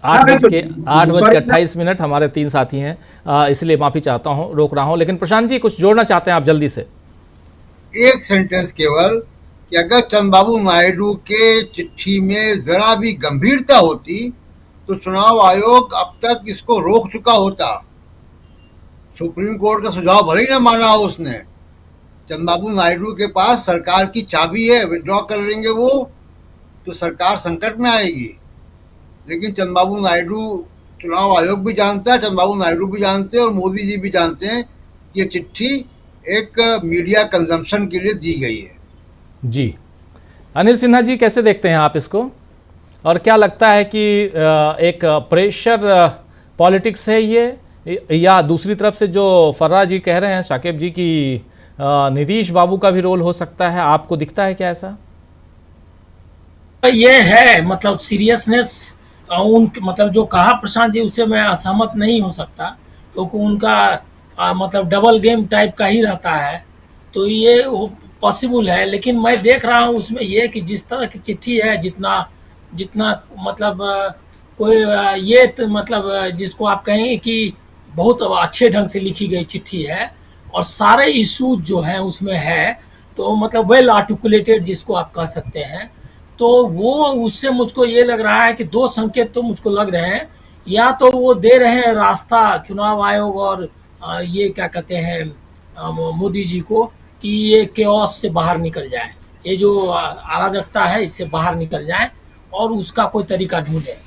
8:28 हमारे 3 साथी हैं, इसलिए माफी चाहता हूं, रोक रहा हूं। लेकिन प्रशांत जी कुछ जोड़ना चाहते हैं आप जल्दी से? एक सेंटेंस केवल कि अगर चंद्रबाबू नायडू के चिट्ठी में जरा भी गंभीरता होती तो चुनाव आयोग अब तक इसको रोक चुका होता। सुप्रीम कोर्ट का सुझाव भले ही ना माना हो उसने। चंद्रबाबू नायडू के पास सरकार की चाबी है, विड्रॉ कर लेंगे वो तो सरकार संकट में आएगी। लेकिन चंद्रबाबू नायडू, चुनाव आयोग भी जानता है, चंद्रबाबू नायडू भी जानते हैं और मोदी जी भी जानते हैं कि ये चिट्ठी एक मीडिया कंजम्पशन के लिए दी गई है। जी अनिल सिन्हा जी, कैसे देखते हैं आप इसको, और क्या लगता है कि एक प्रेशर पॉलिटिक्स है ये, या दूसरी तरफ से जो फर्रा जी कह रहे हैं, साकिब जी, की नीतीश बाबू का भी रोल हो सकता है? आपको दिखता है क्या ऐसा? ये है मतलब सीरियसनेस, उन मतलब जो कहा प्रशांत जी उससे मैं असहमत नहीं हो सकता, क्योंकि उनका मतलब डबल गेम टाइप का ही रहता है, तो ये पॉसिबल है। लेकिन मैं देख रहा हूँ उसमें ये कि जिस तरह की चिट्ठी है, जितना जितना मतलब कोई ये तो मतलब जिसको आप कहेंगे कि बहुत अच्छे ढंग से लिखी गई चिट्ठी है और सारे इशूज जो हैं उसमें है, तो मतलब वेल आर्टिकुलेटेड जिसको आप कह सकते हैं, तो वो उससे मुझको ये लग रहा है कि 2 संकेत तो मुझको लग रहे हैं। या तो वो दे रहे हैं रास्ता चुनाव आयोग और ये क्या कहते हैं मोदी जी को कि ये केओस से बाहर निकल जाए, ये जो अराजकता है इससे बाहर निकल जाए और उसका कोई तरीका ढूंढे।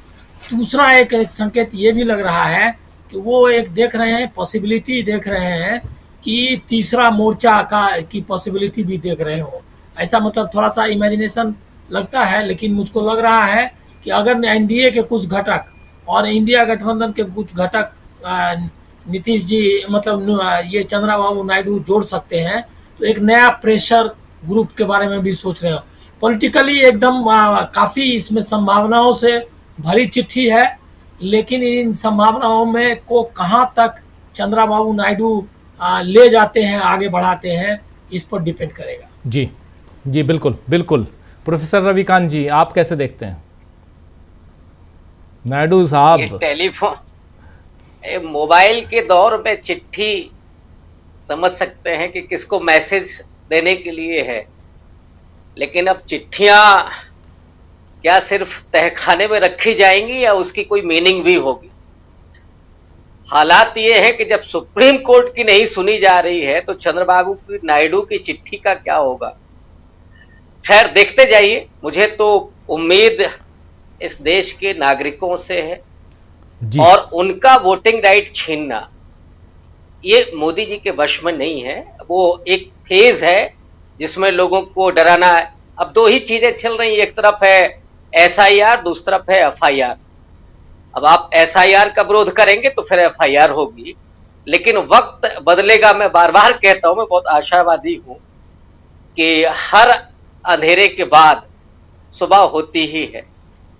दूसरा एक संकेत ये भी लग रहा है कि वो एक देख रहे हैं, पॉसिबिलिटी देख रहे हैं कि तीसरा मोर्चा की पॉसिबिलिटी भी देख रहे हो। ऐसा मतलब थोड़ा सा इमेजिनेशन लगता है, लेकिन मुझको लग रहा है कि अगर एनडीए के कुछ घटक और इंडिया गठबंधन के कुछ घटक नीतीश जी मतलब ये चंद्रबाबू नायडू जोड़ सकते हैं, तो एक नया प्रेशर ग्रुप के बारे में भी सोच रहे हो। पॉलिटिकली एकदम काफ़ी इसमें संभावनाओं से भरी चिट्ठी है, लेकिन इन संभावनाओं में को कहाँ तक चंद्रबाबू नायडू ले जाते हैं, आगे बढ़ाते हैं, इस पर डिपेंड करेगा। जी जी बिल्कुल बिल्कुल। प्रोफेसर रविकांत जी, आप कैसे देखते हैं? नायडू साहब, टेलीफोन मोबाइल के दौर में चिट्ठी समझ सकते हैं कि किसको मैसेज देने के लिए है, लेकिन अब चिट्ठियां क्या सिर्फ तहखाने में रखी जाएंगी या उसकी कोई मीनिंग भी होगी? हालात ये है कि जब सुप्रीम कोर्ट की नहीं सुनी जा रही है तो चंद्रबाबू नायडू की चिट्ठी का क्या होगा? खैर देखते जाइए। मुझे तो उम्मीद इस देश के नागरिकों से है और उनका वोटिंग राइट छीनना ये मोदी जी के वश में नहीं है। वो एक फेज है जिसमें लोगों को डराना है। अब 2 ही चीजें चल रही, एक तरफ है एसआईआर, दूसरी तरफ है एफआईआर। अब आप एसआईआर का विरोध करेंगे तो फिर एफआईआर होगी, लेकिन वक्त बदलेगा। मैं बार बार कहता हूं, मैं बहुत आशावादी हूं कि हर अंधेरे के बाद सुबह होती ही है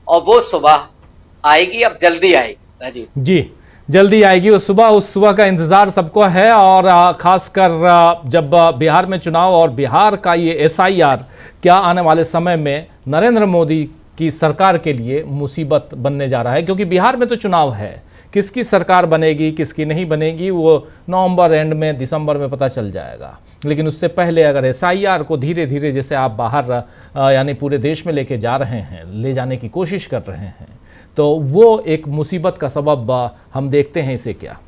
और वो सुबह आएगी, अब जल्दी आएगी। राजीव जी जल्दी आएगी उस सुबह का इंतजार सबको है। और खासकर जब बिहार में चुनाव और बिहार का ये एसआईआर क्या आने वाले समय में नरेंद्र मोदी की सरकार के लिए मुसीबत बनने जा रहा है, क्योंकि बिहार में तो चुनाव है, किसकी सरकार बनेगी किसकी नहीं बनेगी वो नवंबर एंड में दिसंबर में पता चल जाएगा। लेकिन उससे पहले अगर एसआईआर को धीरे धीरे जैसे आप बाहर यानी पूरे देश में लेके जा रहे हैं, ले जाने की कोशिश कर रहे हैं, तो वो एक मुसीबत का सबब हम देखते हैं। इसे क्या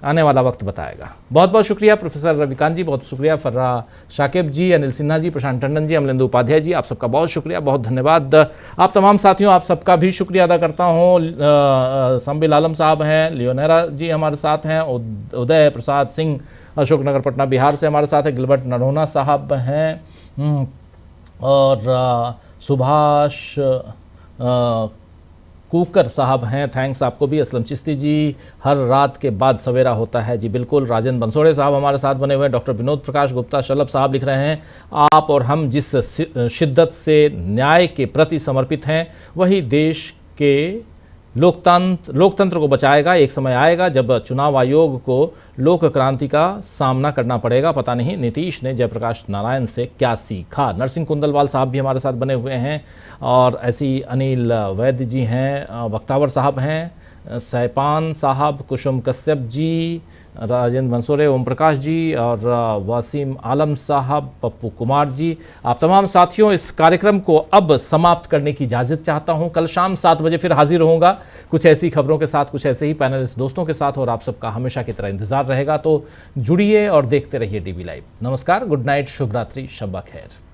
आने वाला वक्त बताएगा। बहुत बहुत शुक्रिया प्रोफेसर रविकांत जी, बहुत शुक्रिया फर्रा शाकिब जी, अनिल सिन्हा जी, प्रशांत टंडन जी, अमलेंदु उपाध्याय जी, आप सबका बहुत शुक्रिया, बहुत धन्यवाद। आप तमाम साथियों, आप सबका भी शुक्रिया अदा करता हूँ। संबिल आलम साहब हैं, लियोनेरा जी हमारे साथ हैं, उदय प्रसाद सिंह अशोकनगर पटना बिहार से हमारे साथ है, गिलबर्ट नरोना साहब हैं और सुभाष कुकर साहब हैं, थैंक्स आपको भी। असलम चिश्ती जी, हर रात के बाद सवेरा होता है, जी बिल्कुल। राजेंद्र बंसोड़े साहब हमारे साथ बने हुए हैं। डॉक्टर विनोद प्रकाश गुप्ता शलभ साहब लिख रहे हैं, आप और हम जिस शिद्दत से न्याय के प्रति समर्पित हैं वही देश के लोकतंत्र को बचाएगा। एक समय आएगा जब चुनाव आयोग को लोक क्रांति का सामना करना पड़ेगा। पता नहीं नीतीश ने जयप्रकाश नारायण से क्या सीखा। नरसिंह कुंदलवाल साहब भी हमारे साथ बने हुए हैं, और ऐसी अनिल वैद्य जी हैं, बख्तावर साहब हैं, सैपान साहब, कुसुम कश्यप जी, राजेंद्र मंसूरे, ओम प्रकाश जी, और वासीम आलम साहब, पप्पू कुमार जी। आप तमाम साथियों, इस कार्यक्रम को अब समाप्त करने की इजाज़त चाहता हूं। कल शाम 7 बजे फिर हाजिर होऊंगा कुछ ऐसी खबरों के साथ, कुछ ऐसे ही पैनलिस्ट दोस्तों के साथ, और आप सबका हमेशा की तरह इंतजार रहेगा। तो जुड़िए और देखते रहिए DB लाइव। नमस्कार, गुड नाइट, शुभ रात्रि, शब्बा खैर।